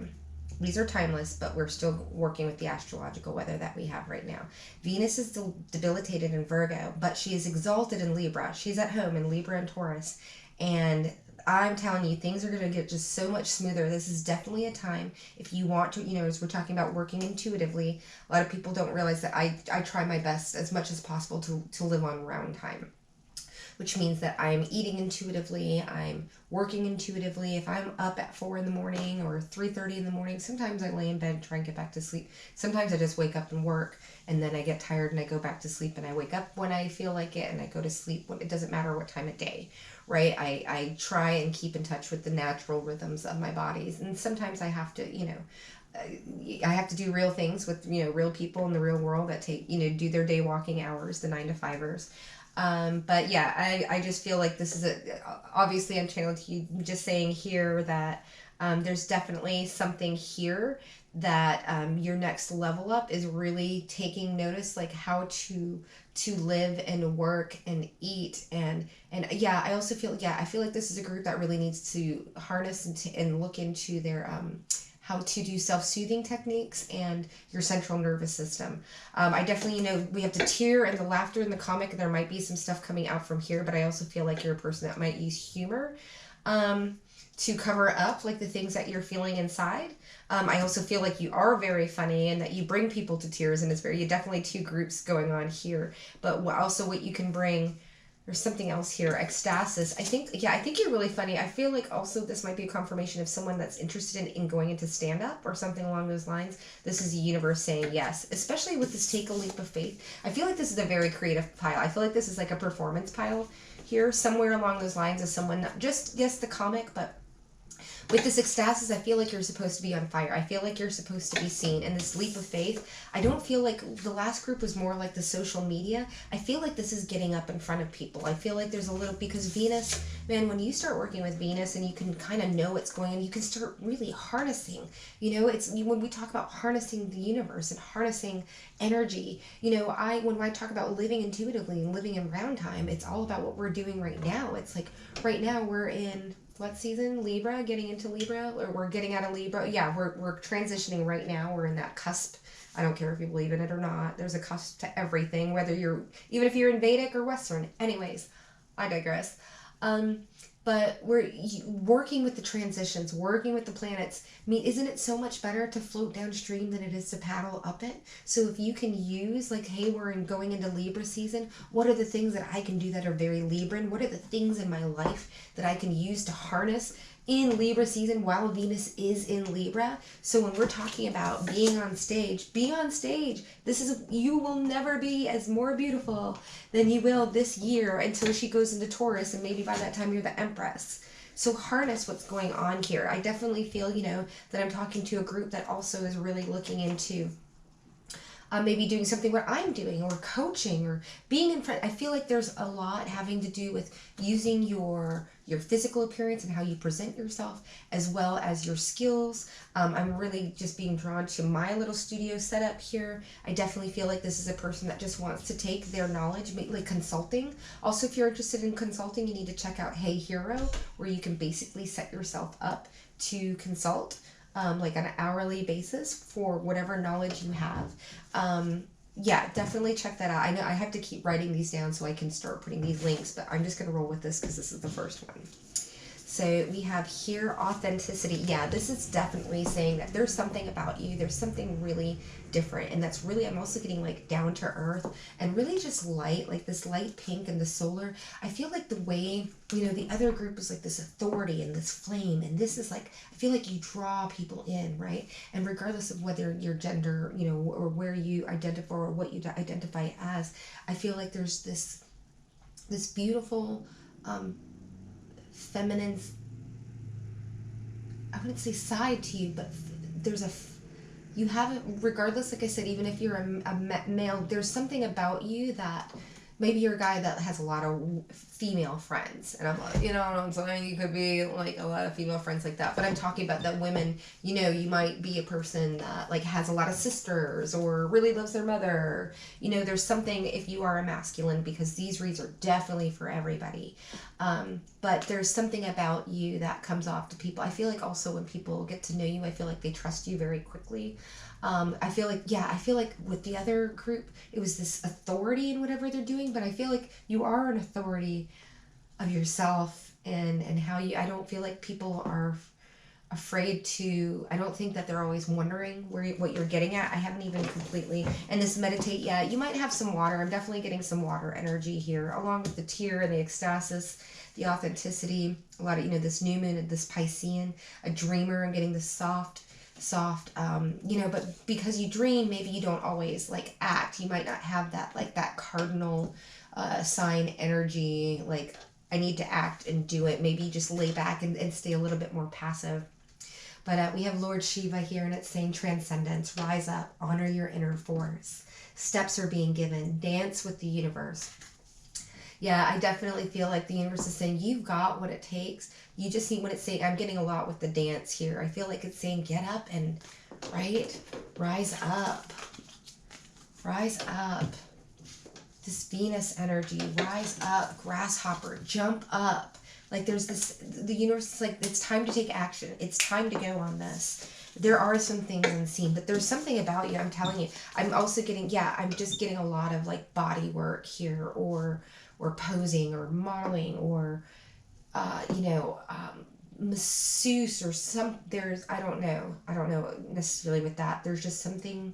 S1: These are timeless, but we're still working with the astrological weather that we have right now. Venus is debilitated in Virgo, but she is exalted in Libra. She's at home in Libra and Taurus. And I'm telling you, things are going to get just so much smoother. This is definitely a time, if you want to, as we're talking about working intuitively, a lot of people don't realize that I try my best as much as possible to live on round time, which means that I'm eating intuitively, I'm working intuitively. If I'm up at 4 in the morning or 3:30 in the morning, sometimes I lay in bed and try and get back to sleep. Sometimes I just wake up and work, and then I get tired and I go back to sleep, and I wake up when I feel like it, and I go to sleep when it doesn't matter what time of day, right? I try and keep in touch with the natural rhythms of my bodies, and sometimes I have to, I have to do real things with, real people in the real world that take, do their day walking hours, the 9-to-5ers. But yeah, I just feel like this is obviously I'm channeling to you, just saying here that there's definitely something here that your next level up is really taking notice, like how to live and work and eat. And yeah, I also feel, I feel like this is a group that really needs to harness and look into their how to do self-soothing techniques, and your central nervous system. I definitely, we have the tear and the laughter and the comic, and there might be some stuff coming out from here, but I also feel like you're a person that might use humor to cover up like the things that you're feeling inside. I also feel like you are very funny and that you bring people to tears, and you definitely two groups going on here. But also what you can bring, there's something else here, ecstasis. I think you're really funny. I feel like also this might be a confirmation of someone that's interested in going into stand-up or something along those lines. This is the universe saying yes, especially with this take a leap of faith. I feel like this is a very creative pile. I feel like this is like a performance pile here, somewhere along those lines, as someone not just, yes, the comic, but with this ecstasis, I feel like you're supposed to be on fire. I feel like you're supposed to be seen. And this leap of faith, I don't feel like the last group was more like the social media. I feel like this is getting up in front of people. I feel like there's a little, because Venus, man, when you start working with Venus and you can kind of know what's going on, you can start really harnessing. When we talk about harnessing the universe and harnessing energy, when I talk about living intuitively and living in round time, it's all about what we're doing right now. It's like right now we're in what season? Libra, getting into Libra, or we're getting out of Libra. Yeah, we're transitioning right now. We're in that cusp. I don't care if you believe in it or not. There's a cusp to everything, even if you're in Vedic or Western. Anyways, I digress. But we're working with the transitions, working with the planets. I mean, isn't it so much better to float downstream than it is to paddle up it? So if you can use, like, hey, we're going into Libra season, what are the things that I can do that are very Libran? What are the things in my life that I can use to harness in Libra season while Venus is in Libra? So when we're talking about being on stage, be on stage. You will never be as more beautiful than you will this year until she goes into Taurus, and maybe by that time you're the Empress. So harness what's going on here. I definitely feel, that I'm talking to a group that also is really looking into maybe doing something what I'm doing, or coaching, or being in front. I feel like there's a lot having to do with using your physical appearance and how you present yourself, as well as your skills. I'm really just being drawn to my little studio setup here. I definitely feel like this is a person that just wants to take their knowledge, like consulting. Also, if you're interested in consulting, you need to check out Hey Hero, where you can basically set yourself up to consult. Like on an hourly basis for whatever knowledge you have. Yeah, definitely check that out. I know I have to keep writing these down so I can start putting these links, but I'm just going to roll with this because this is the first one. So we have here authenticity. Yeah, this is definitely saying that there's something about you. There's something really different. And that's really, I'm also getting like down to earth and really just light, like this light pink and the solar. I feel like the way, the other group is like this authority and this flame. And this is like, I feel like you draw people in, right? And regardless of whether your gender, or where you identify or what you identify as, I feel like there's this beautiful, feminine, I wouldn't say side to you, but you haven't, regardless, like I said, even if you're a male, there's something about you that, maybe you're a guy that has a lot of female friends, and I'm like, I'm saying, you could be like a lot of female friends like that, but I'm talking about that women, you might be a person that like has a lot of sisters or really loves their mother. There's something, if you are a masculine, because these reads are definitely for everybody, but there's something about you that comes off to people. I feel like also when people get to know you, I feel like they trust you very quickly. I feel like with the other group, it was this authority in whatever they're doing, but I feel like you are an authority of yourself and how I don't feel like people are afraid to, I don't think that they're always wondering what you're getting at. I haven't even completely, and this meditate, yeah, you might have some water. I'm definitely getting some water energy here, along with the tear and the ecstasis, the authenticity, a lot of, this new moon and this Piscean, a dreamer. I'm getting this soft, but because you dream, maybe you don't always like act. You might not have that, like that cardinal sign energy, like I need to act and do it. Maybe you just lay back and stay a little bit more passive. But we have Lord Shiva here, and it's saying transcendence, rise up, honor your inner force. Steps are being given, dance with the universe. Yeah, I definitely feel like the universe is saying you've got what it takes. You just need, when it's saying, I'm getting a lot with the dance here. I feel like it's saying get up and, rise up. Rise up. This Venus energy, rise up, grasshopper, jump up. Like there's this, the universe is like, it's time to take action. It's time to go on this. there are some things unseen, but there's something about you. I'm telling you. I'm also getting, I'm just getting a lot of like body work here, or posing, or modeling, or masseuse, or I don't know necessarily with that. There's just something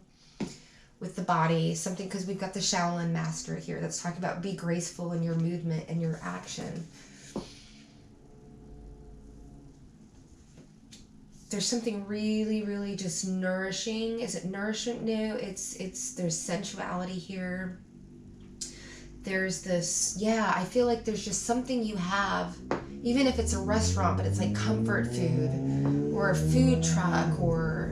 S1: with the body, something, because we've got the Shaolin master here that's talking about be graceful in your movement and your action. There's something really, really just nourishing. Is it nourishment? No, there's sensuality here. There's this, I feel like there's just something you have, even if it's a restaurant, but it's like comfort food, or a food truck, or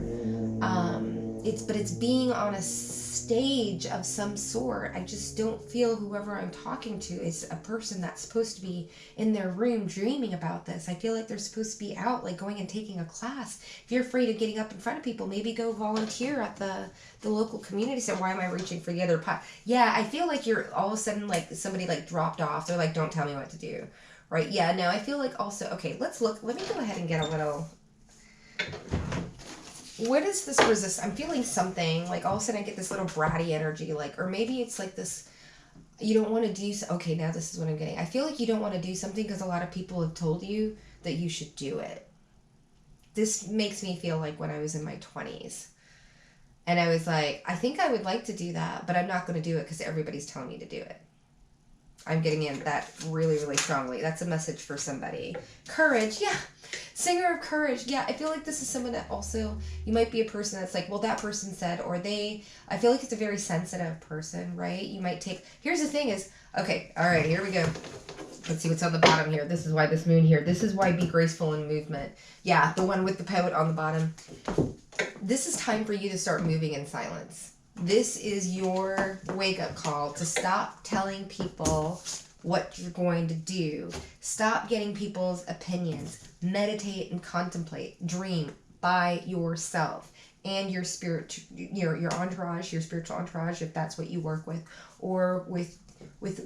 S1: it's being on a stage of some sort. I just don't feel whoever I'm talking to is a person that's supposed to be in their room dreaming about this. I feel like they're supposed to be out, like going and taking a class. If you're afraid of getting up in front of people, maybe go volunteer at the local community center. Why am I reaching for the other pot? Yeah, I feel like you're all of a sudden like somebody like dropped off. They're like, don't tell me what to do. Right? Yeah, no, I feel like also, okay, let's look. Let me go ahead and get a little... What is this resist? I'm feeling something, like all of a sudden I get this little bratty energy, like, or maybe it's like this, you don't want to do, okay, now this is what I'm getting. I feel like you don't want to do something because a lot of people have told you that you should do it. This makes me feel like when I was in my 20s. And I was like, I think I would like to do that, but I'm not going to do it because everybody's telling me to do it. I'm getting in that really, really strongly. That's a message for somebody. Courage, yeah. Singer of courage. Yeah, I feel like this is someone that also, you might be a person that's like, well, that person said, or I feel like it's a very sensitive person, right? You might take, here's the thing is, okay, all right, here we go. Let's see what's on the bottom here. This is why this moon here. This is why be graceful in movement. Yeah, the one with the poet on the bottom. This is time for you to start moving in silence. This is your wake-up call to stop telling people what you're going to do. Stop getting people's opinions. Meditate and contemplate. Dream by yourself and your spirit, your entourage, your spiritual entourage, if that's what you work with, or with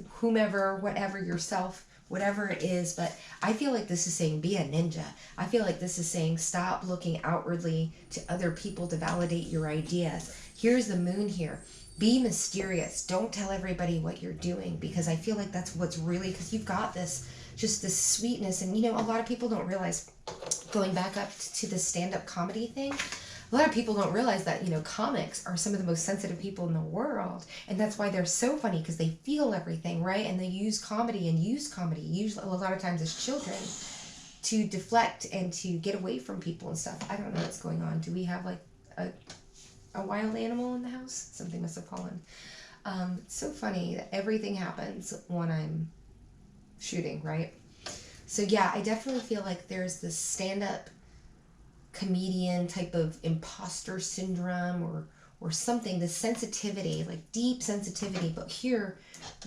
S1: whomever, whatever, yourself, whatever it is. But I feel like this is saying be a ninja. I feel like this is saying stop looking outwardly to other people to validate your ideas. Here's the moon here. Be mysterious. Don't tell everybody what you're doing, because I feel like that's what's really, because you've got this, just this sweetness. And, a lot of people don't realize, going back up to the stand-up comedy thing, a lot of people don't realize that, comics are some of the most sensitive people in the world. And that's why they're so funny, because they feel everything, right? And they use comedy, usually a lot of times as children, to deflect and to get away from people and stuff. I don't know what's going on. Do we have like a wild animal in the house? Something must have fallen. It's so funny that everything happens when I'm shooting, right? So yeah, I definitely feel like there's this stand-up comedian type of imposter syndrome, or something, the sensitivity, like deep sensitivity. But here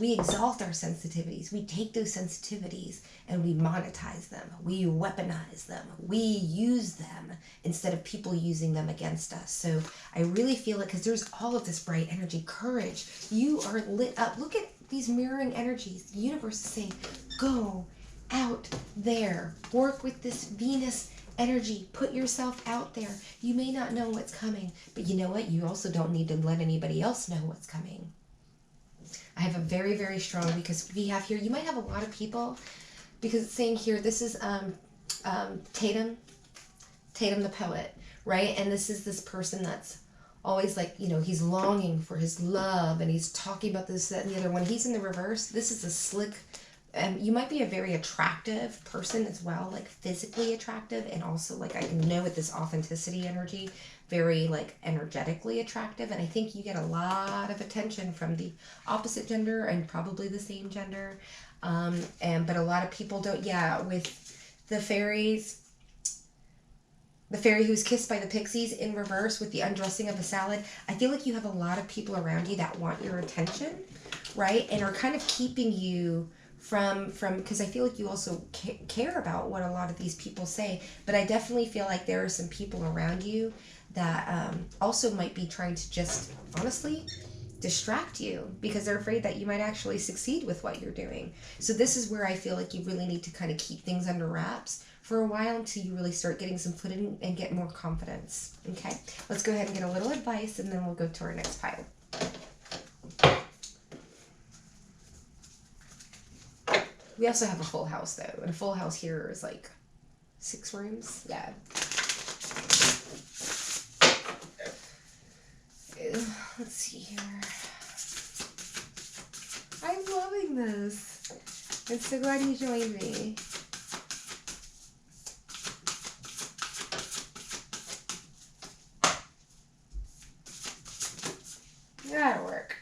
S1: we exalt our sensitivities. We take those sensitivities and we monetize them. We weaponize them. We use them instead of people using them against us. So I really feel it, because there's all of this bright energy, courage. You are lit up. Look at these mirroring energies. The universe is saying, go out there. Work with this Venus energy. Put yourself out there. You may not know what's coming, but you know what? You also don't need to let anybody else know what's coming. I have a very, very strong, because we have here, you might have a lot of people, because it's saying here, this is Tatum the poet, right? And this is this person that's always like, he's longing for his love, and he's talking about this, that, and the other. When he's in the reverse, this is a slick, you might be a very attractive person as well, like physically attractive, and also like, I know with this authenticity energy, very like energetically attractive. And I think you get a lot of attention from the opposite gender and probably the same gender. But a lot of people don't, with the fairies, the fairy who's kissed by the pixies in reverse with the undressing of the salad. I feel like you have a lot of people around you that want your attention, right? And are kind of keeping you from because I feel like you also care about what a lot of these people say. But I definitely feel like there are some people around you that also might be trying to just honestly distract you, because they're afraid that you might actually succeed with what you're doing. So this is where I feel like you really need to kind of keep things under wraps, for a while until you really start getting some footing and get more confidence. Okay, let's go ahead and get a little advice, and then we'll go to our next pile. We also have a full house though, and a full house here is like 6 rooms. Yeah. Let's see here. I'm loving this. I'm so glad you joined me. That'll work.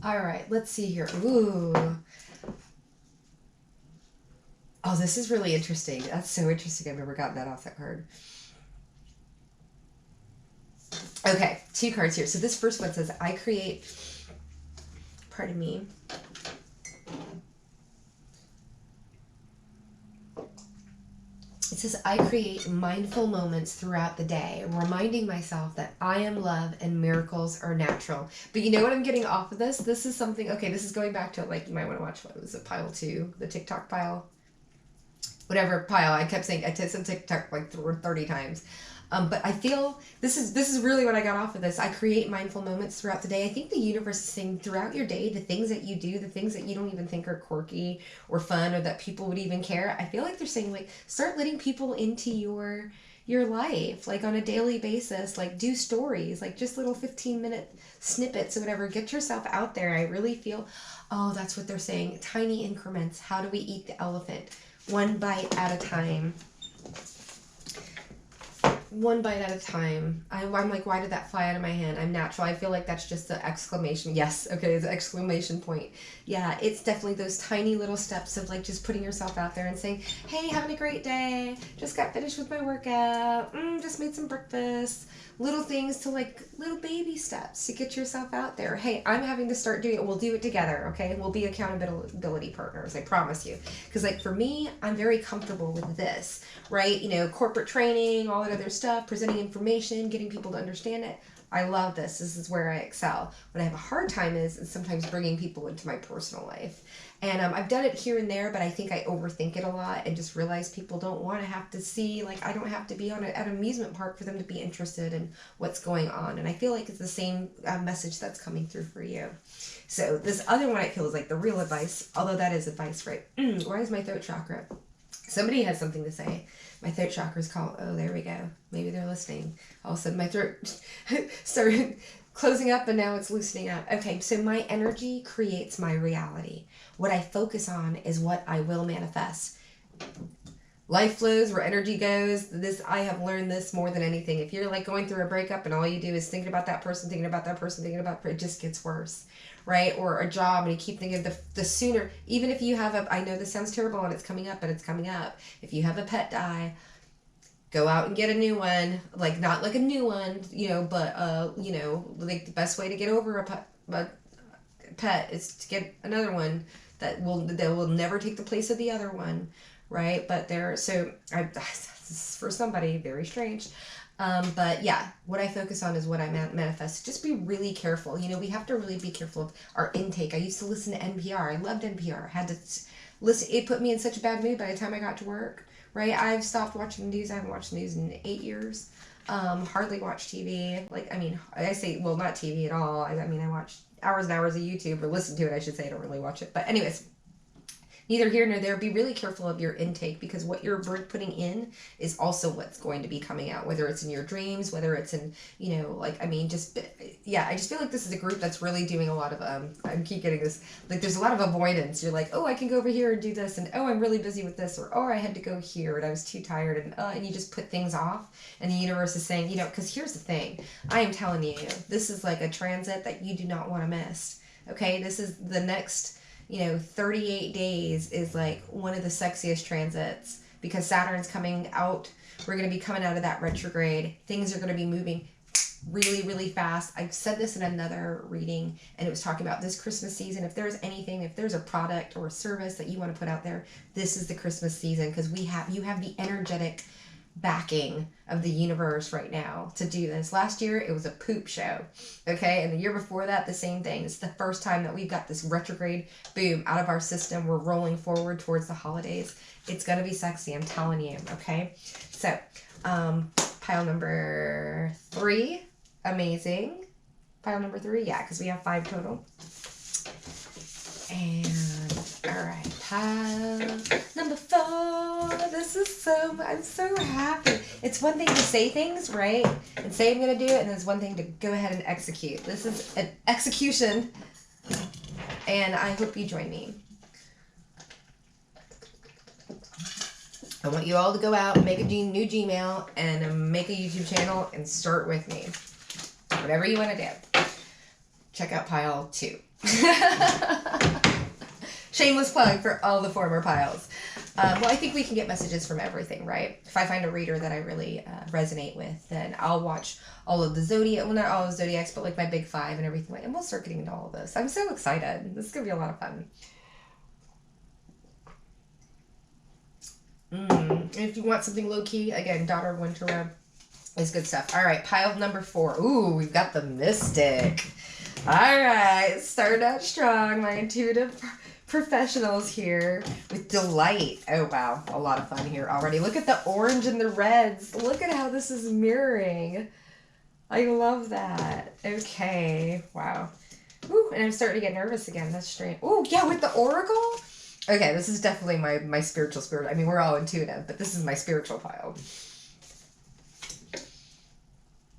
S1: All right, let's see here. Ooh. Oh, this is really interesting. That's so interesting. I've never gotten that off that card. Okay, 2 cards here. So this first one says, I create, pardon me. It says, I create mindful moments throughout the day, reminding myself that I am love and miracles are natural. But you know what I'm getting off of this? This is something, okay, this is going back to, like, you might want to watch, what was it, pile 2, the TikTok pile? Whatever pile, I kept saying, I said TikTok like 30 times. But I feel this is really what I got off of this. I create mindful moments throughout the day. I think the universe is saying throughout your day, the things that you do, the things that you don't even think are quirky or fun or that people would even care. I feel like they're saying, like, start letting people into your life, like on a daily basis, like do stories, like just little 15-minute snippets or whatever. Get yourself out there. I really feel, oh, that's what they're saying. Tiny increments. How do we eat the elephant? One bite at a time. One bite at a time. I'm like, why did that fly out of my hand? I'm natural. I feel like that's just the exclamation. Yes. Okay. It's an exclamation point. Yeah. It's definitely those tiny little steps of like just putting yourself out there and saying, hey, having a great day. Just got finished with my workout. Just made some breakfast. Little things to like little baby steps to get yourself out there. Hey, I'm having to start doing it. We'll do it together. Okay. We'll be accountability partners. I promise you. Cause like for me, I'm very comfortable with this, right? You know, corporate training, all that other stuff, presenting information, getting people to understand it. I love this. This is where I excel. What I have a hard time is sometimes bringing people into my personal life. And I've done it here and there, but I think I overthink it a lot and just realize people don't want to have to see, like, I don't have to be at an amusement park for them to be interested in what's going on. And I feel like it's the same message that's coming through for you. So this other one I feel is like the real advice, although that is advice, right? Why is my throat chakra? Somebody has something to say. My throat chakra is called, oh, there we go. Maybe they're listening. All of a sudden my throat started closing up and now it's loosening up. Okay, so my energy creates my reality. What I focus on is what I will manifest. Life flows where energy goes. I have learned this more than anything. If you're like going through a breakup and all you do is thinking about that person, thinking about that person, thinking about it just gets worse, right? Or a job and you keep thinking of the sooner, even if you have I know this sounds terrible and it's coming up, but it's coming up. If you have a pet die, go out and get a new one. Like not like a new one, but like the best way to get over a pet is to get another one that will never take the place of the other one, right? But this is for somebody very strange. But yeah, what I focus on is what I manifest. Just be really careful. We have to really be careful of our intake. I used to listen to NPR. I loved NPR. I had to listen. It put me in such a bad mood by the time I got to work, right? I've stopped watching the news. I haven't watched the news in 8 years. Hardly watch TV. Not TV at all. I watch hours and hours of YouTube, or listen to it, I should say. I don't really watch it. But anyways, neither here nor there. Be really careful of your intake, because what you're putting in is also what's going to be coming out, whether it's in your dreams, whether it's in, I just feel like this is a group that's really doing a lot of, I keep getting this, like there's a lot of avoidance. You're like, oh, I can go over here and do this, and oh, I'm really busy with this, or oh, I had to go here and I was too tired, and you just put things off, and the universe is saying, because here's the thing, I am telling you, this is like a transit that you do not want to miss, okay? This is the next 38 days is like one of the sexiest transits, because Saturn's coming out. We're going to be coming out of that retrograde. Things are going to be moving really, really fast. I've said this in another reading, and it was talking about this Christmas season. If there's a product or a service that you want to put out there, this is the Christmas season, because you have the energetic backing of the universe right now to do this. Last year, it was a poop show, okay? And the year before that, the same thing. It's the first time that we've got this retrograde boom out of our system. We're rolling forward towards the holidays. It's going to be sexy, I'm telling you, okay? So, pile number 3, amazing. Pile number 3, yeah, because we have 5 total. And, all right, pile number 4. This is I'm so happy. It's one thing to say things, right? And say I'm going to do it, and it's one thing to go ahead and execute. This is an execution, and I hope you join me. I want you all to go out and make a new Gmail and make a YouTube channel and start with me. Whatever you want to do. Check out pile 2. Shameless plug for all the former piles. Well, I think we can get messages from everything, right? If I find a reader that I really resonate with, then I'll watch all of the zodiac, well, not all of the zodiacs, but like my big 5 and everything. And we'll start getting into all of this. I'm so excited. This is going to be a lot of fun. And if you want something low-key, again, Daughter of Winter Web is good stuff. All right, pile number 4. Ooh, we've got the Mystic. All right, started out strong. My intuitive professionals here with delight. Oh, wow, a lot of fun here already. Look at the orange and the reds. Look at how this is mirroring. I love that. Okay, wow. Ooh, and I'm starting to get nervous again. That's strange. Ooh, yeah, with the oracle? Okay, this is definitely my spiritual spirit. I mean, we're all intuitive, but this is my spiritual pile.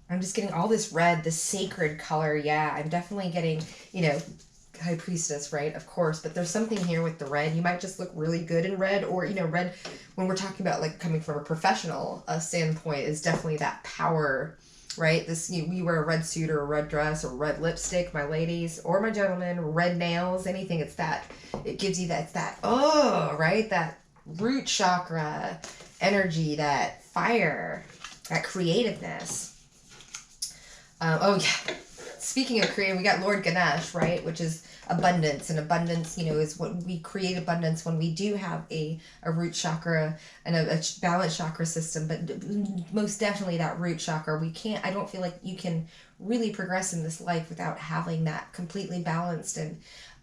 S1: I'm just getting all this red, this sacred color. Yeah, I'm definitely getting, you know, High Priestess, right? Of course, but there's something here with the red. You might just look really good in red, or, you know, red, when we're talking about like coming from a professional standpoint, is definitely that power, right? This, you wear a red suit or a red dress or red lipstick, my ladies, or my gentlemen, red nails, anything. It's that, it gives you that, oh, right? That root chakra energy, that fire, that creativeness. Oh yeah. Speaking of creative, we got Lord Ganesh, right? Which is abundance. And abundance, you know, is what we create abundance when we do have a root chakra and a balanced chakra system. But most definitely that root chakra, I don't feel like you can really progress in this life without having that completely balanced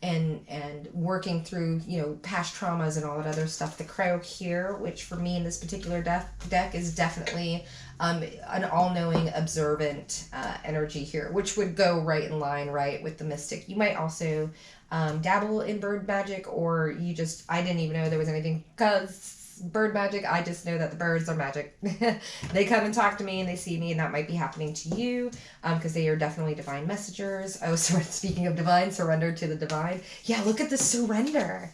S1: and working through, you know, past traumas and all that other stuff. The crow here, which for me in this particular deck is definitely an all-knowing, observant energy here, which would go right in line, right, with the Mystic. You might also dabble in bird magic, or I didn't even know there was anything, because bird magic, I just know that the birds are magic. They come and talk to me and they see me, and that might be happening to you, because they are definitely divine messengers. Oh, so speaking of divine, surrender to the divine. Yeah, look at the surrender.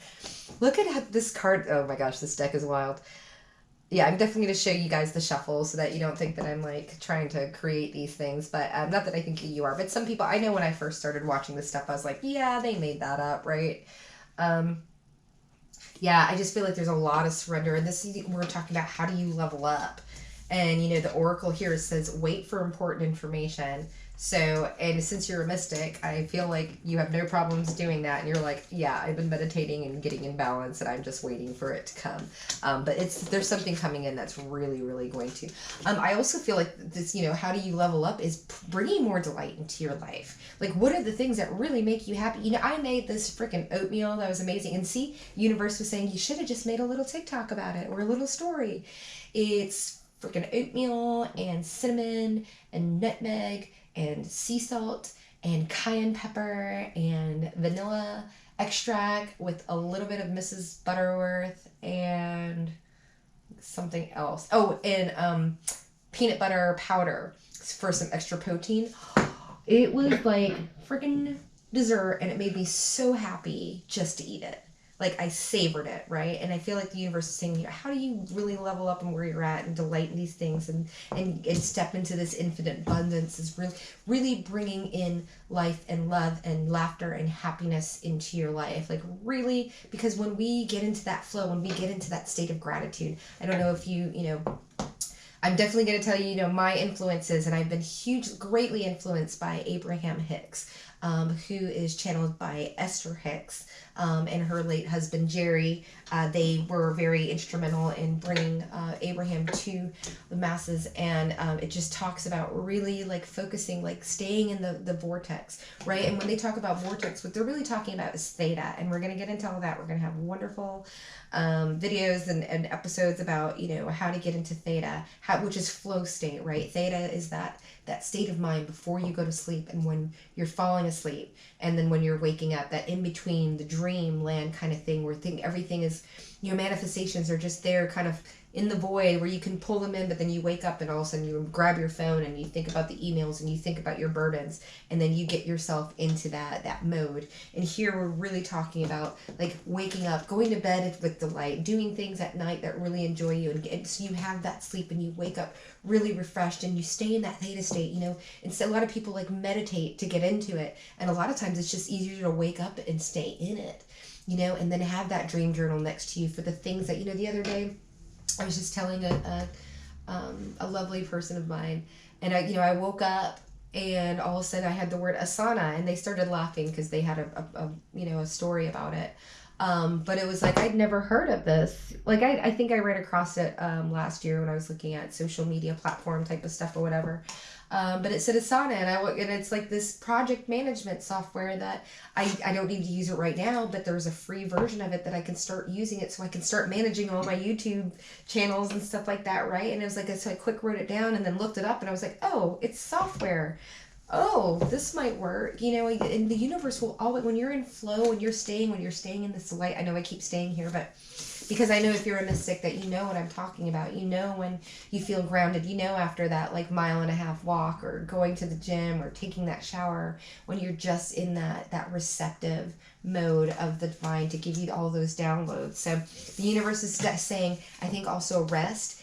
S1: Look at this card. Oh my gosh, this deck is wild. Yeah, I'm definitely going to show you guys the shuffle so that you don't think that I'm like trying to create these things, but not that I think you are, but some people, I know when I first started watching this stuff, I was like, yeah, they made that up, right? Yeah, I just feel like there's a lot of surrender, and this, we're talking about how do you level up, and you know, the oracle here says wait for important information. So, and since you're a mystic, I feel like you have no problems doing that, and you're like, yeah, I've been meditating and getting in balance, and I'm just waiting for it to come. But there's something coming in that's really, really going to. I also feel like this, you know, how do you level up is bringing more delight into your life. Like, what are the things that really make you happy? You know, I made this freaking oatmeal that was amazing, and see, universe was saying you should have just made a little TikTok about it or a little story. It's freaking oatmeal and cinnamon and nutmeg and sea salt and cayenne pepper and vanilla extract with a little bit of Mrs. Butterworth and something else. Oh, and peanut butter powder for some extra protein. It was like freaking dessert, and it made me so happy just to eat it. Like, I savored it, right? And I feel like the universe is saying, how do you really level up and where you're at and delight in these things and step into this infinite abundance is really bringing in life and love and laughter and happiness into your life. Like, really, because when we get into that flow, when we get into that state of gratitude, I don't know if you know, I'm definitely going to tell you, you know, my influences, and I've been greatly influenced by Abraham Hicks. who is channeled by Esther Hicks, and her late husband Jerry. They were very instrumental in bringing Abraham to the masses, and it just talks about really like focusing, like staying in the vortex, right? And when they talk about vortex, what they're really talking about is theta, and we're going to get into all that. We're going to have wonderful videos and episodes about, you know, how to get into theta, which is flow state, right? Theta is that state of mind before you go to sleep and when you're falling asleep, and then when you're waking up, that in between, the dreamland kind of thing, where everything is, you know, manifestations are just there kind of in the void where you can pull them in, but then you wake up and all of a sudden you grab your phone and you think about the emails and you think about your burdens, and then you get yourself into that mode. And here we're really talking about like waking up, going to bed with delight, doing things at night that really enjoy you, and so you have that sleep and you wake up really refreshed and you stay in that theta state, you know. And so a lot of people like meditate to get into it, and a lot of times it's just easier to wake up and stay in it, you know, and then have that dream journal next to you for the things that, you know, the other day I was just telling a lovely person of mine, and I woke up and all of a sudden I had the word asana, and they started laughing because they had a story about it. But it was like, I'd never heard of this. Like, I think I ran across it last year when I was looking at social media platform type of stuff or whatever. But it said Asana, and it's like this project management software that I don't need to use it right now, but there's a free version of it that I can start using it, so I can start managing all my YouTube channels and stuff like that, right? And it was like, so I quick wrote it down and then looked it up, and I was like, oh, it's software. Oh, this might work. You know, and the universe will always, when you're in flow, when you're staying in this light, I know I keep staying here, but because I know if you're a mystic that you know what I'm talking about. You know when you feel grounded, you know after that like 1.5 mile walk or going to the gym or taking that shower, when you're just in that receptive mode of the divine to give you all those downloads. So the universe is saying, I think also rest.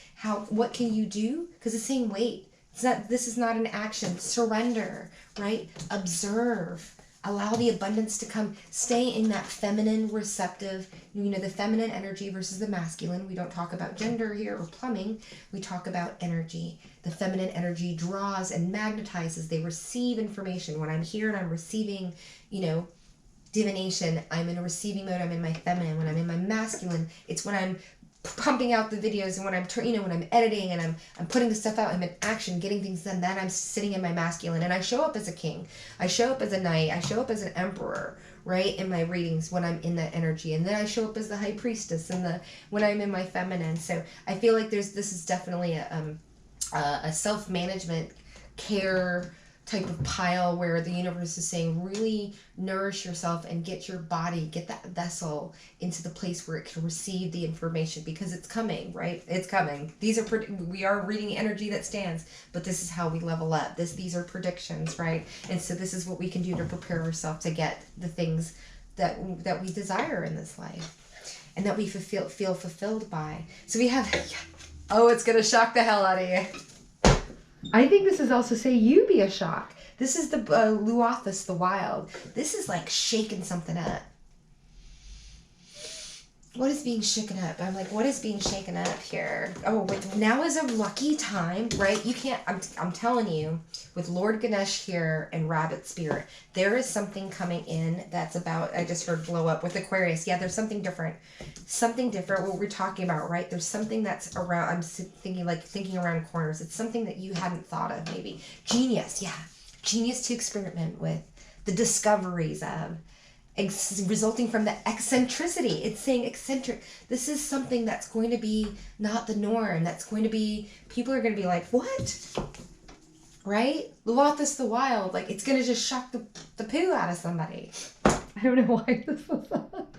S1: What can you do? Because it's saying wait. This is not an action. Surrender, right? Observe. Allow the abundance to come. Stay in that feminine, receptive, you know, the feminine energy versus the masculine. We don't talk about gender here or plumbing. We talk about energy. The feminine energy draws and magnetizes. They receive information. When I'm here and I'm receiving, you know, divination, I'm in a receiving mode. I'm in my feminine. When I'm in my masculine, it's when I'm pumping out the videos, and when I'm when I'm editing and I'm putting the stuff out, I'm in action, getting things done, then I'm sitting in my masculine, and I show up as a king, I show up as a knight, I show up as an emperor, right, in my readings when I'm in that energy. And then I show up as the high priestess when I'm in my feminine. So I feel like this is definitely a self-management care type of pile where the universe is saying, really nourish yourself and get your body, get that vessel into the place where it can receive the information, because it's coming, right? It's coming. We are reading energy that stands, but this is how we level up. These are predictions, right? And so this is what we can do to prepare ourselves to get the things that we desire in this life and that we feel fulfilled by. So we have, oh, it's going to shock the hell out of you. I think this is also say you be a shock. This is the Luathus, the wild. This is like shaking something up. What is being shaken up? I'm like, what is being shaken up here? Oh, wait, now is a lucky time, right? You can't, I'm telling you, with Lord Ganesh here and Rabbit Spirit, there is something coming in that's about, I just heard blow up with Aquarius. Yeah, there's something different. Something different, what we're talking about, right? There's something that's around, I'm thinking around corners. It's something that you hadn't thought of, maybe. Genius, yeah. Genius to experiment with. The discoveries of. Resulting from the eccentricity. It's saying eccentric. This is something that's going to be not the norm. That's going to be, people are going to be like, what? Right? Luathus the wild. Like, it's going to just shock the poo out of somebody. I don't know why this was up.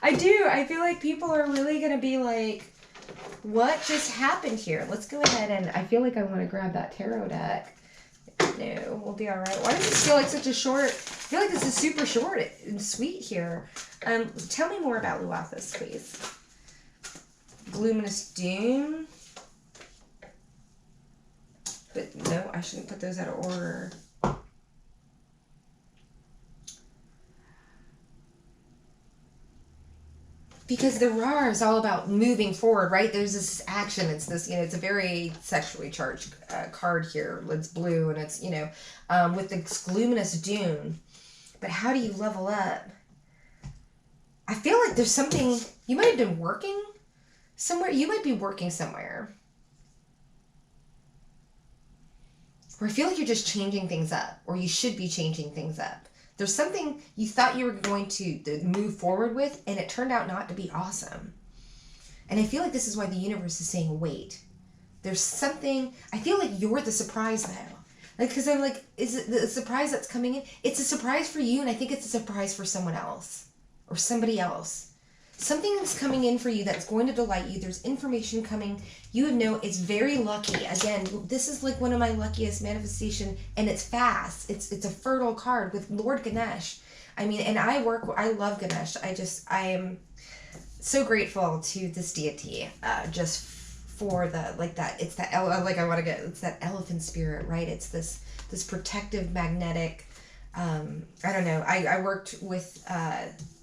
S1: I do. I feel like people are really going to be like, what just happened here? Let's go ahead and, I feel like I want to grab that tarot deck. No, we'll be all right. Why does this feel like such a short? I feel like this is super short and sweet here. Tell me more about Luathus, please. Luminous Doom. But no, I shouldn't put those out of order. Because the RAR is all about moving forward, right? There's this action. It's this, it's a very sexually charged card here. It's blue and it's, with this luminous dune. But how do you level up? I feel like there's something, you might have been working somewhere. You might be working somewhere. Or I feel like you're just changing things up, or you should be changing things up. There's something you thought you were going to move forward with, and it turned out not to be awesome. And I feel like this is why the universe is saying, wait. There's something, I feel like you're the surprise now. Like, because I'm like, is it the surprise that's coming in? It's a surprise for you, and I think it's a surprise for someone else. Or somebody else. Something is coming in for you that's going to delight you. There's information coming. You know it's very lucky. Again, this is like one of my luckiest manifestation, and it's fast. It's a fertile card with Lord Ganesh. I mean, and I love Ganesh. I am so grateful to this deity, just for it's that elephant spirit, right? It's this protective, magnetic, I don't know. I worked with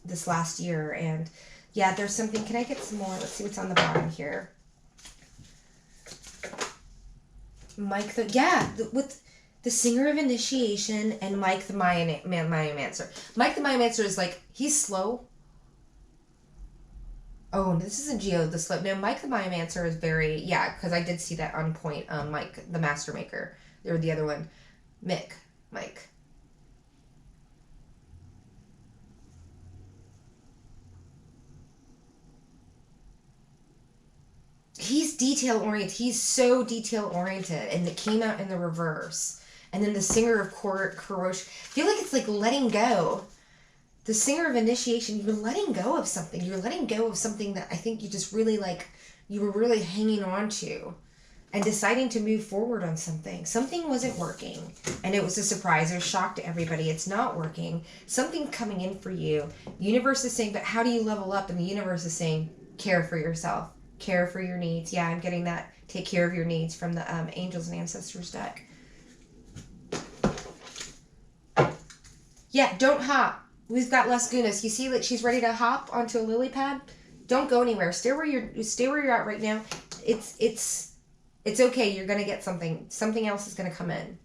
S1: this last year, and yeah, there's something. Can I get some more? Let's see what's on the bottom here. Mike, with the singer of initiation, and Mike the Myomancer. Mike the Myomancer is like, he's slow. Oh, this isn't Geo the slow. No, Mike the Myomancer is very, because I did see that on point. Mike the Master Maker, or the other one, Mike. He's detail-oriented. He's so detail-oriented. And it came out in the reverse. And then the singer of Kurosh. I feel like it's like letting go. The singer of initiation, you're letting go of something. You're letting go of something that I think you just really you were really hanging on to. And deciding to move forward on something. Something wasn't working. And it was a surprise. It was a shock to everybody. It's not working. Something coming in for you. The universe is saying, but how do you level up? And the universe is saying, care for yourself. Care for your needs. Yeah, I'm getting that. Take care of your needs from the Angels and Ancestors deck. Yeah, don't hop. We've got Les Gunas. You see that she's ready to hop onto a lily pad? Don't go anywhere. Stay where you're at right now. It's okay. You're gonna get something. Something else is gonna come in.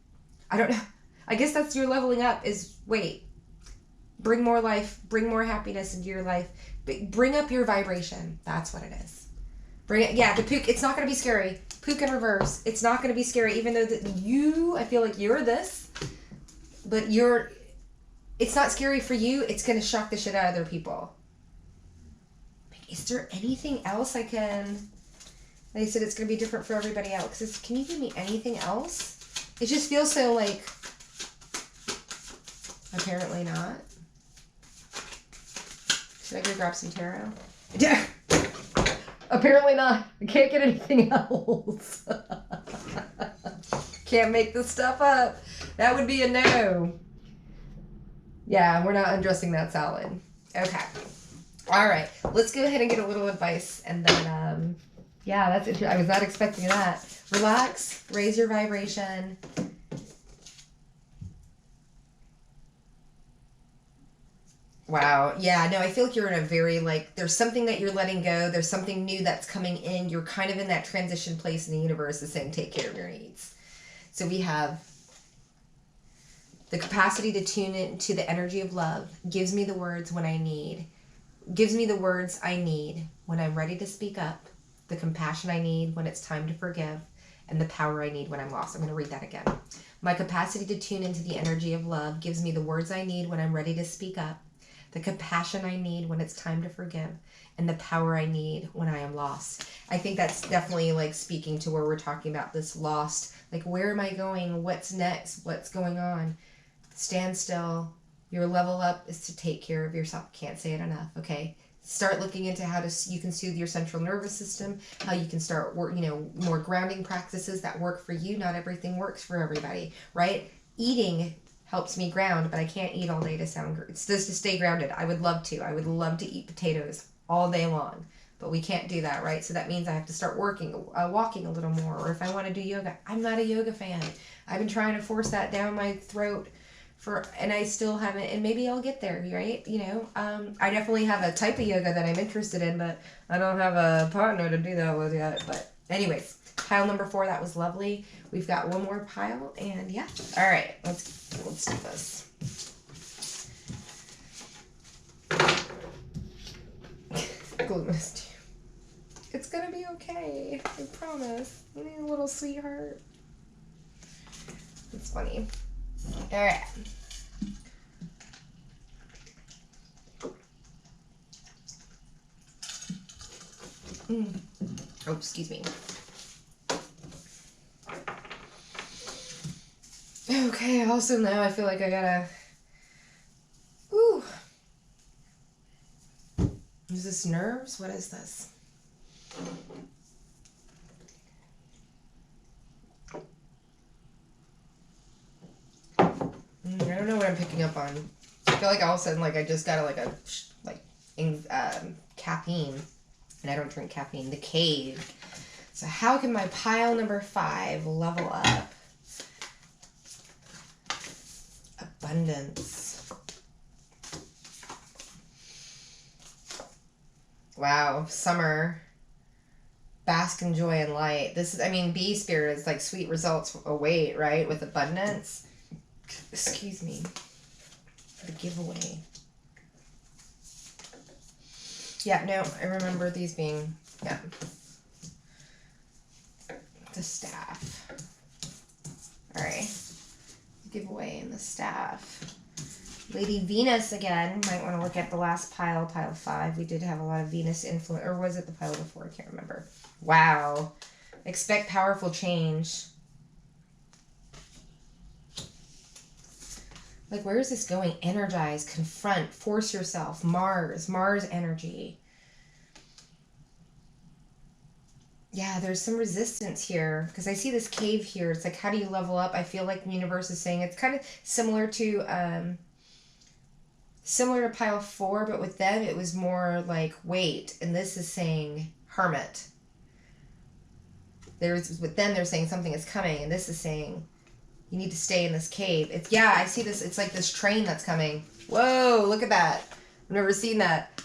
S1: I don't know. I guess that's your leveling up is wait. Bring more life, bring more happiness into your life. Bring up your vibration. That's what it is. Bring it, the Pook, it's not going to be scary. Pook in reverse, it's not going to be scary, even though I feel like you're this, but it's not scary for you, it's going to shock the shit out of other people. Is there anything else they said it's going to be different for everybody else. Can you give me anything else? It just feels so like, apparently not. Should I go grab some tarot? Yeah. Apparently not. I can't get anything else. Can't make this stuff up. That would be a no. Yeah, we're not undressing that salad. Okay. All right. Let's go ahead and get a little advice. And then, that's interesting. I was not expecting that. Relax. Raise your vibration. Wow. Yeah, no, I feel like you're in a very, there's something that you're letting go. There's something new that's coming in. You're kind of in that transition place in the universe is saying, take care of your needs. So we have the capacity to tune into the energy of love. Gives me the words when I need. Gives me the words I need when I'm ready to speak up. The compassion I need when it's time to forgive. And the power I need when I'm lost. I'm going to read that again. My capacity to tune into the energy of love gives me the words I need when I'm ready to speak up. The compassion I need when it's time to forgive, and the power I need when I am lost. I think that's definitely speaking to where we're talking about this lost, where am I going? What's next? What's going on? Stand still. Your level up is to take care of yourself. Can't say it enough. Okay. Start looking into how you can soothe your central nervous system, how you can start more grounding practices that work for you. Not everything works for everybody, right? Eating helps me ground, but I can't eat all day to it's just to stay grounded. I would love to. I would love to eat potatoes all day long, but we can't do that, right? So that means I have to start walking a little more, or if I want to do yoga. I'm not a yoga fan. I've been trying to force that down my throat and I still haven't, and maybe I'll get there, right? You know, I definitely have a type of yoga that I'm interested in, but I don't have a partner to do that with yet. But anyways, pile number 4, that was lovely. We've got one more pile, and yeah. All right, let's do this. Gloomist. It's gonna be okay. I promise. You need a little sweetheart. It's funny. All right. Oh, excuse me. Okay, also now I feel like I gotta... Ooh. Is this nerves? What is this? I don't know what I'm picking up on. I feel like all of a sudden, like, I just got caffeine, and I don't drink caffeine. The cave. So how can my pile number 5 level up? Abundance. Wow, summer. Bask in joy and light. This is, I mean, bee spirit is like sweet results await, right? With abundance. Excuse me. The giveaway. Yeah, no, I remember these being, yeah. The staff. All right. Giveaway and the staff. Lady Venus again. Might want to look at the last pile, pile 5. We did have a lot of Venus influence, or was it the pile before? I can't remember. Wow. Expect powerful change. Like, where is this going? Energize, confront, force yourself. Mars energy. Yeah, there's some resistance here because I see this cave here. It's like, how do you level up? I feel like the universe is saying it's kind of similar to pile 4, but with them it was more like wait, and this is saying hermit. With them they're saying something is coming, and this is saying you need to stay in this cave. It's, yeah, I see this. It's like this train that's coming. Whoa, look at that. I've never seen that.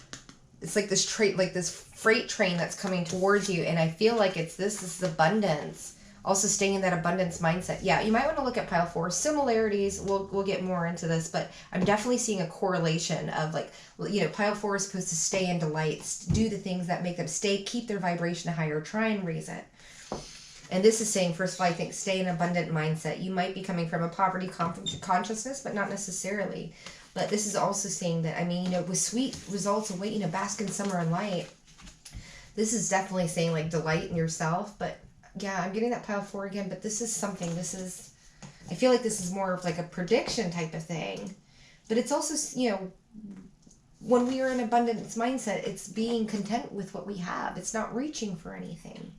S1: It's like this train, like this freight train that's coming towards you, and I feel like this is abundance. Also staying in that abundance mindset. Yeah, you might want to look at pile 4. Similarities, we'll get more into this, but I'm definitely seeing a correlation of, like, you know, pile 4 is supposed to stay in delights, do the things that make them keep their vibration higher, try and raise it. And this is saying, first of all, I think stay in an abundant mindset. You might be coming from a poverty consciousness, but not necessarily. But this is also saying that, I mean, you know, with sweet results await, you know, bask in summer and light. This is definitely saying, like, delight in yourself. But yeah, I'm getting that pile 4 again. But this is something, I feel like this is more of like a prediction type of thing. But it's also, you know, when we are in abundance mindset, it's being content with what we have. It's not reaching for anything.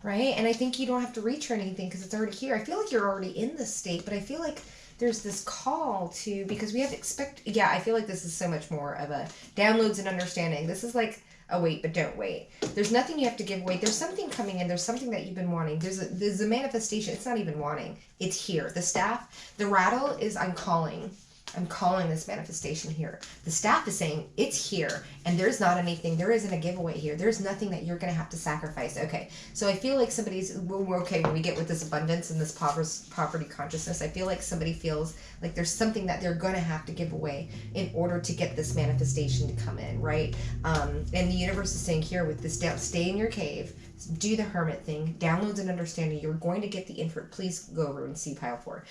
S1: Right? And I think you don't have to reach for anything because it's already here. I feel like you're already in this state, but I feel like there's this call to, because we have I feel like this is so much more of a downloads and understanding. This is like a wait, but don't wait. There's nothing you have to give away. There's something coming in. There's something that you've been wanting. There's a manifestation. It's not even wanting. It's here. The staff, the rattle is, I'm calling this manifestation here. The staff is saying it's here, and there's not anything, there isn't a giveaway here. There's nothing that you're going to have to sacrifice. Okay, so I feel like we're okay when we get with this abundance and this poverty consciousness. I feel like somebody feels like there's something that they're going to have to give away in order to get this manifestation to come in, right? And the universe is saying here with this, stay in your cave, do the hermit thing, downloads and understanding. You're going to get the info. Please go over and see pile 4,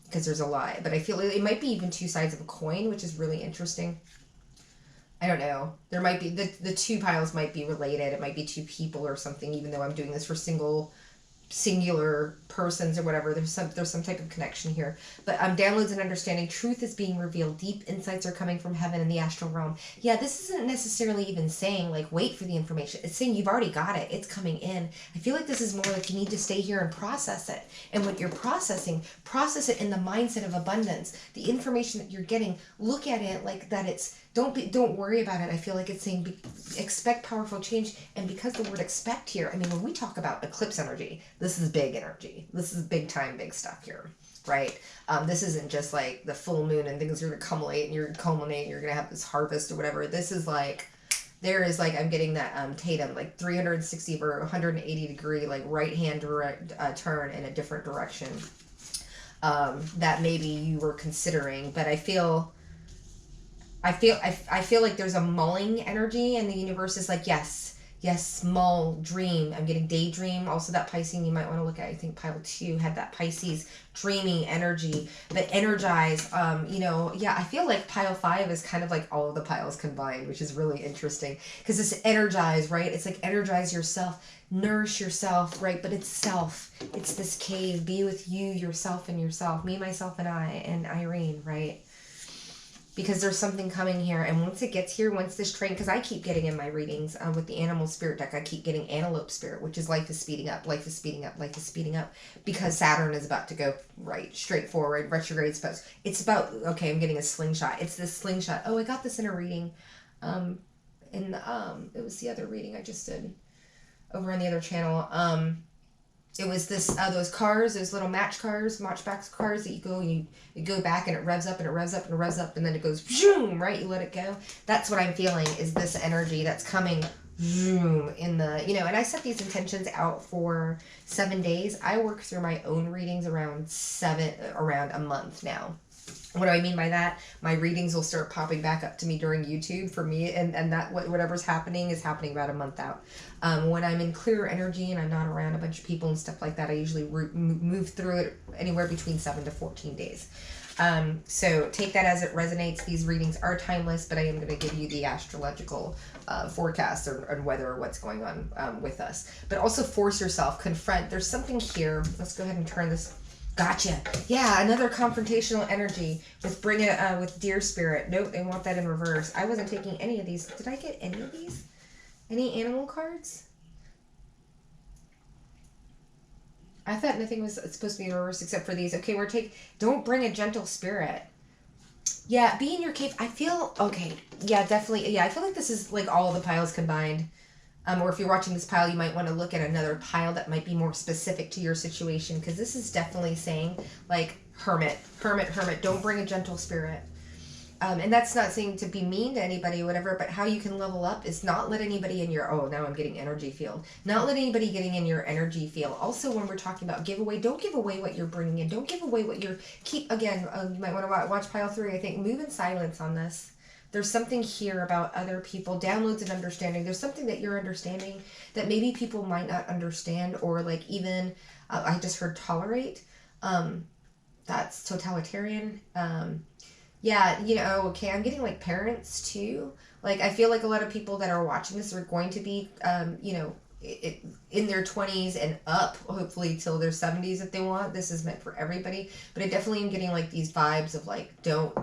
S1: because there's a lot. But I feel it might be even 2 sides of a coin, which is really interesting. I don't know. There might be the 2 piles might be related. It might be 2 people or something. Even though I'm doing this for singular persons or whatever, there's some type of connection here. But downloads and understanding, truth is being revealed, deep insights are coming from heaven in the astral realm. Yeah, this isn't necessarily even saying like wait for the information. It's saying you've already got it, it's coming in. I feel like this is more like you need to stay here and process it. And when you're process it in the mindset of abundance. The information that you're getting, look at it like that it's don't worry about it. I feel like it's saying expect powerful change. And because the word expect here, I mean, when we talk about eclipse energy, this is big energy. This is big time, big stuff here, right? This isn't just like the full moon and things are going to culminate and you're going to have this harvest or whatever. This is like, there is like, I'm getting that Tatum, like 360 or 180 degree, like right hand direct turn in a different direction that maybe you were considering. But I feel like there's a mulling energy and the universe is like, yes, mull, dream. I'm getting daydream. Also that Pisces you might want to look at. I think pile 2 had that Pisces dreaming energy, but energize. I feel like pile 5 is kind of like all of the piles combined, which is really interesting because it's energize, right? It's like energize yourself, nourish yourself, right? But it's self. It's this cave. Be with you, yourself, and yourself. Me, myself, and I, and Irene, right? Because there's something coming here. And once it gets here, once this train, because I keep getting in my readings with the animal spirit deck, I keep getting antelope spirit, which is life is speeding up, life is speeding up, life is speeding up, because Saturn is about to go right, straight forward, retrograde supposed. It's about, okay, I'm getting a slingshot. It's this slingshot. Oh, I got this in a reading. It was the other reading I just did over on the other channel. It was this those cars, those little matchbox cars that you go back and it revs up and it revs up and it revs up and then it goes zoom, right? You let it go. That's what I'm feeling is this energy that's coming zoom in the, and I set these intentions out for 7 days. I work through my own readings around a month now. What do I mean by that? My readings will start popping back up to me during YouTube for me, and that whatever's happening is happening about a month out. When I'm in clearer energy and I'm not around a bunch of people and stuff like that, I usually move through it anywhere between 7 to 14 days. So take that as it resonates. These readings are timeless, but I am going to give you the astrological forecast or weather or what's going on with us. But also force yourself, confront. There's something here. Let's go ahead and turn this. Gotcha. Yeah, another confrontational energy with with deer spirit. Nope, I want that in reverse. I wasn't taking any of these. Did I get any of these? Any animal cards? I thought nothing was supposed to be in reverse except for these. Okay, don't bring a gentle spirit. Yeah, be in your cave. I feel, okay. Yeah, definitely. Yeah, I feel like this is like all of the piles combined. Or if you're watching this pile, you might want to look at another pile that might be more specific to your situation. Because this is definitely saying, like, hermit. Don't bring a gentle spirit. And that's not saying to be mean to anybody or whatever, but how you can level up is not let anybody in your, now I'm getting energy field. Not let anybody getting in your energy field. Also, when we're talking about giveaway, don't give away what you're bringing in. Don't give away what you're, you might want to watch pile 3, I think. Move in silence on this. There's something here about other people, downloads and understanding. There's something that you're understanding that maybe people might not understand, or like even, I just heard tolerate. That's totalitarian. Okay, I'm getting like parents too. Like I feel like a lot of people that are watching this are going to be, in their 20s and up, hopefully till their 70s if they want. This is meant for everybody. But I definitely am getting like these vibes of like, don't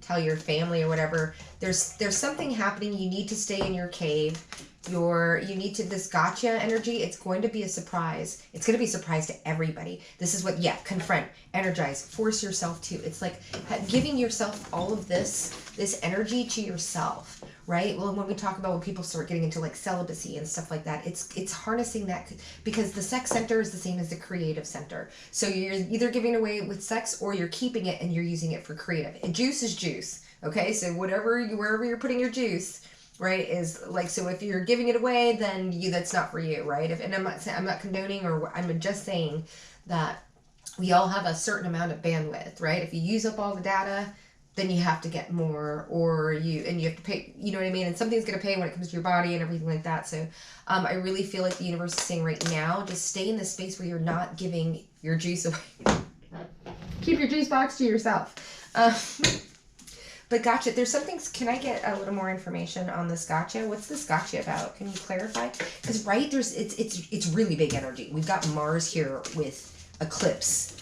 S1: tell your family or whatever. There's something happening. You need to stay in your cave. This gotcha energy, it's going to be a surprise. It's going to be a surprise to everybody. This is confront, energize, force yourself to. It's like giving yourself all of this energy to yourself, right? Well, when we talk about when people start getting into like celibacy and stuff like that, it's harnessing that, because the sex center is the same as the creative center. So you're either giving away with sex or you're keeping it and you're using it for creative. And juice is juice. Okay, so wherever you're putting your juice, right, is like, so if you're giving it away, then that's not for you, right? And I'm not condoning, or I'm just saying that we all have a certain amount of bandwidth, right? If you use up all the data, then you have to get more, or you have to pay, you know what I mean? And something's going to pay when it comes to your body and everything like that. So I really feel like the universe is saying right now, just stay in this space where you're not giving your juice away. Keep your juice box to yourself. But gotcha, there's something, can I get a little more information on this gotcha? What's this gotcha about? Can you clarify? Because right, it's really big energy. We've got Mars here with eclipse,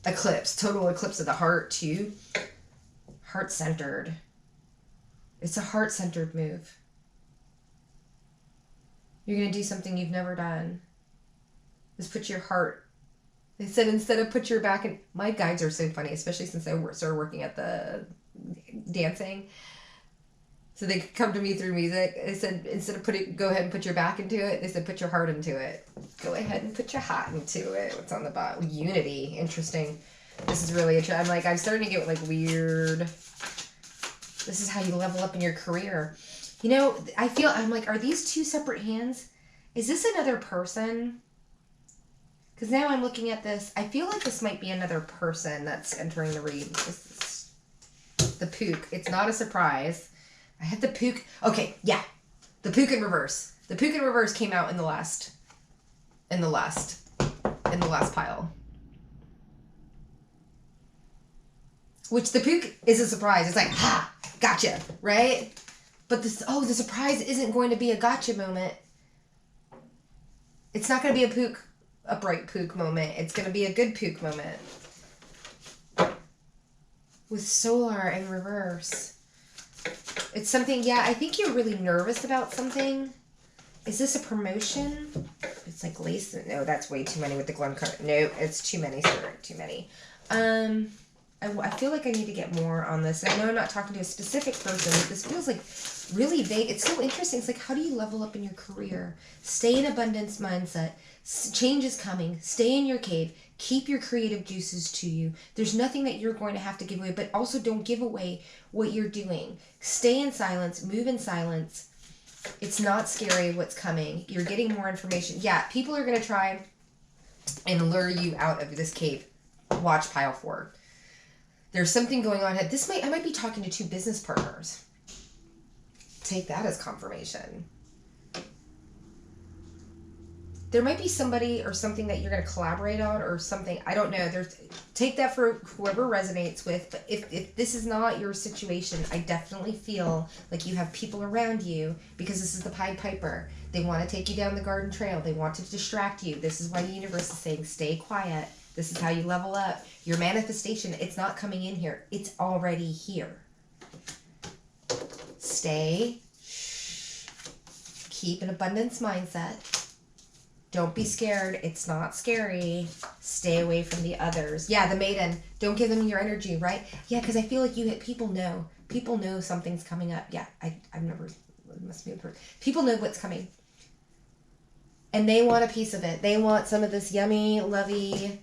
S1: total eclipse of the heart too. Heart-centered. It's a heart-centered move. You're going to do something you've never done. Just put your heart. They said instead of put your back in. My guides are so funny, especially since I started working at the dancing. So they could come to me through music. They said, instead of go ahead and put your back into it, they said, put your heart into it. Go ahead and put your heart into it. What's on the bottom? Unity. Interesting. This is really interesting. I'm starting to get like weird. This is how you level up in your career. You know, I'm like, are these two separate hands? Is this another person? Because now I'm looking at this. I feel like this might be another person that's entering the read. This is the Pook. It's not a surprise. I had the Pook. Okay, yeah. The Pook in reverse. The Pook in reverse came out in the last pile. Which the Pook is a surprise. It's like, ha, gotcha, right? But the surprise isn't going to be a gotcha moment. It's not going to be a bright Pook moment. It's going to be a good Pook moment. With Solar in reverse. It's something, yeah, I think you're really nervous about something. Is this a promotion? It's like lace. No, that's way too many with the Glen card. No, it's too many, sir. Too many. I feel like I need to get more on this. And I know I'm not talking to a specific person, but this feels like really vague. It's so interesting. It's like, how do you level up in your career? Stay in abundance mindset. Change is coming. Stay in your cave. Keep your creative juices to you. There's nothing that you're going to have to give away, but also don't give away what you're doing. Stay in silence. Move in silence. It's not scary what's coming. You're getting more information. Yeah, people are going to try and lure you out of this cave. Watch pile 4. There's something going on here. I might be talking to 2 business partners. Take that as confirmation. There might be somebody or something that you're going to collaborate on or something. I don't know. Take that for whoever resonates with. But if this is not your situation, I definitely feel like you have people around you, because this is the Pied Piper. They want to take you down the garden trail. They want to distract you. This is why the universe is saying, stay quiet. This is how you level up. Your manifestation, it's not coming in here. It's already here. Stay. Keep an abundance mindset. Don't be scared. It's not scary. Stay away from the others. Yeah, the Maiden. Don't give them your energy, right? Yeah, because I feel like people know. People know something's coming up. Yeah, I've never, it must be a person. People know what's coming. And they want a piece of it. They want some of this yummy, lovey,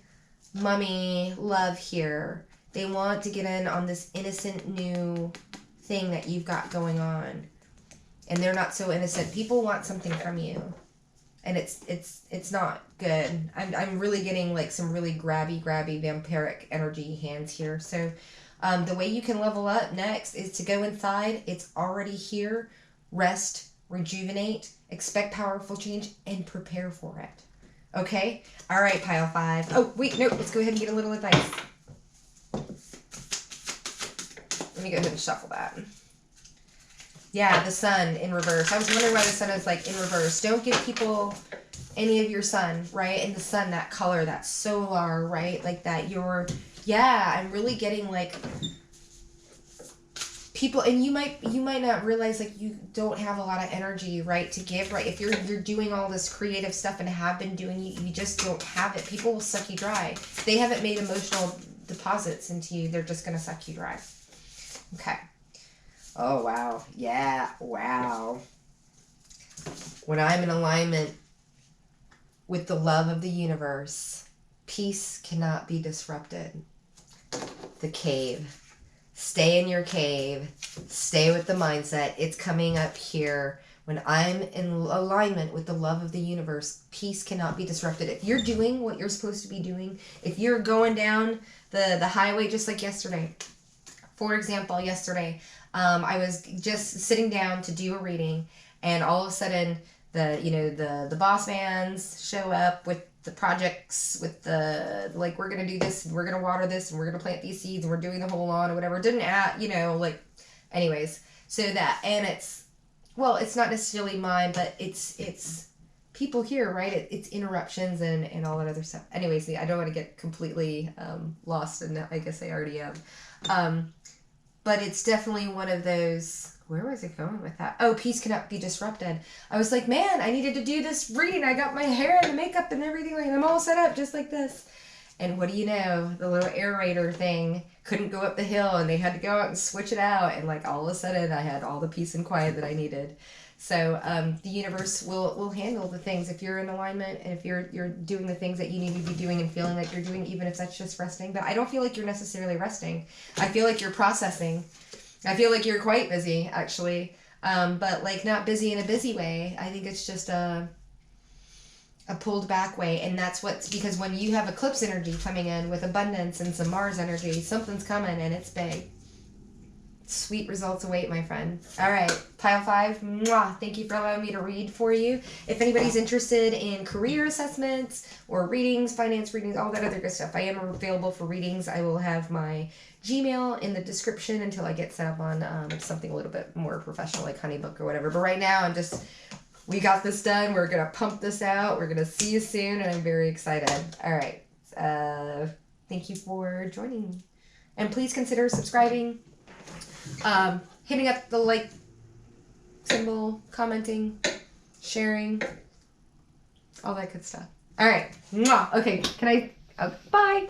S1: mummy love here. They want to get in on this innocent new thing that you've got going on. And they're not so innocent. People want something from you. And it's not good. I'm really getting like some really grabby vampiric energy hands here. So the way you can level up next is to go inside. It's already here. Rest, rejuvenate, expect powerful change, and prepare for it. Okay? All right, pile 5. Oh, wait, no, let's go ahead and get a little advice. Let me go ahead and shuffle that. Yeah, the Sun in reverse. I was wondering why the Sun is like in reverse. Don't give people any of your sun, right? And the Sun, that color, that solar, right? Like that I'm really getting like people, and you might not realize like you don't have a lot of energy, right, to give, right? If you're doing all this creative stuff and have been doing, you just don't have it. People will suck you dry. If they haven't made emotional deposits into you, they're just going to suck you dry. Okay. Oh, wow. Yeah, wow. When I'm in alignment with the love of the universe, peace cannot be disrupted. The cave. Stay in your cave. Stay with the mindset. It's coming up here. When I'm in alignment with the love of the universe, peace cannot be disrupted. If you're doing what you're supposed to be doing, if you're going down the highway just like yesterday. For example, yesterday, I was just sitting down to do a reading, and all of a sudden the boss mans show up with the projects, with the, like, we're going to do this, and we're going to water this, and we're going to plant these seeds, and we're doing the whole lawn or whatever. It didn't anyways. So that, and it's not necessarily mine, but it's people here, right? It's interruptions and all that other stuff. Anyways, I don't want to get completely lost, and I guess I already am. But it's definitely one of those, where was it going with that? Oh, peace cannot be disrupted. I was like, man, I needed to do this reading. I got my hair and the makeup and everything, like, I'm all set up just like this. And what do you know? The little aerator thing couldn't go up the hill, and they had to go out and switch it out. And like all of a sudden, I had all the peace and quiet that I needed. So the universe will handle the things if you're in alignment, and if you're doing the things that you need to be doing and feeling like you're doing, even if that's just resting. But I don't feel like you're necessarily resting. I feel like you're processing. I feel like you're quite busy, actually, but like not busy in a busy way. I think it's just a pulled back way, and that's what's because when you have eclipse energy coming in with abundance and some Mars energy, something's coming and it's big. Sweet results await, my friend. All right, pile 5. Mwah. Thank you for allowing me to read for you. If anybody's interested in career assessments or readings, finance readings, all that other good stuff, I am available for readings. I will have my Gmail in the description until I get set up on something a little bit more professional like Honeybook or whatever. But right now, we got this done. We're going to pump this out. We're going to see you soon, and I'm very excited. All right. Thank you for joining. And please consider subscribing. Hitting up the like symbol, commenting, sharing, all that good stuff. All right. Mwah. Okay. Can I? Bye.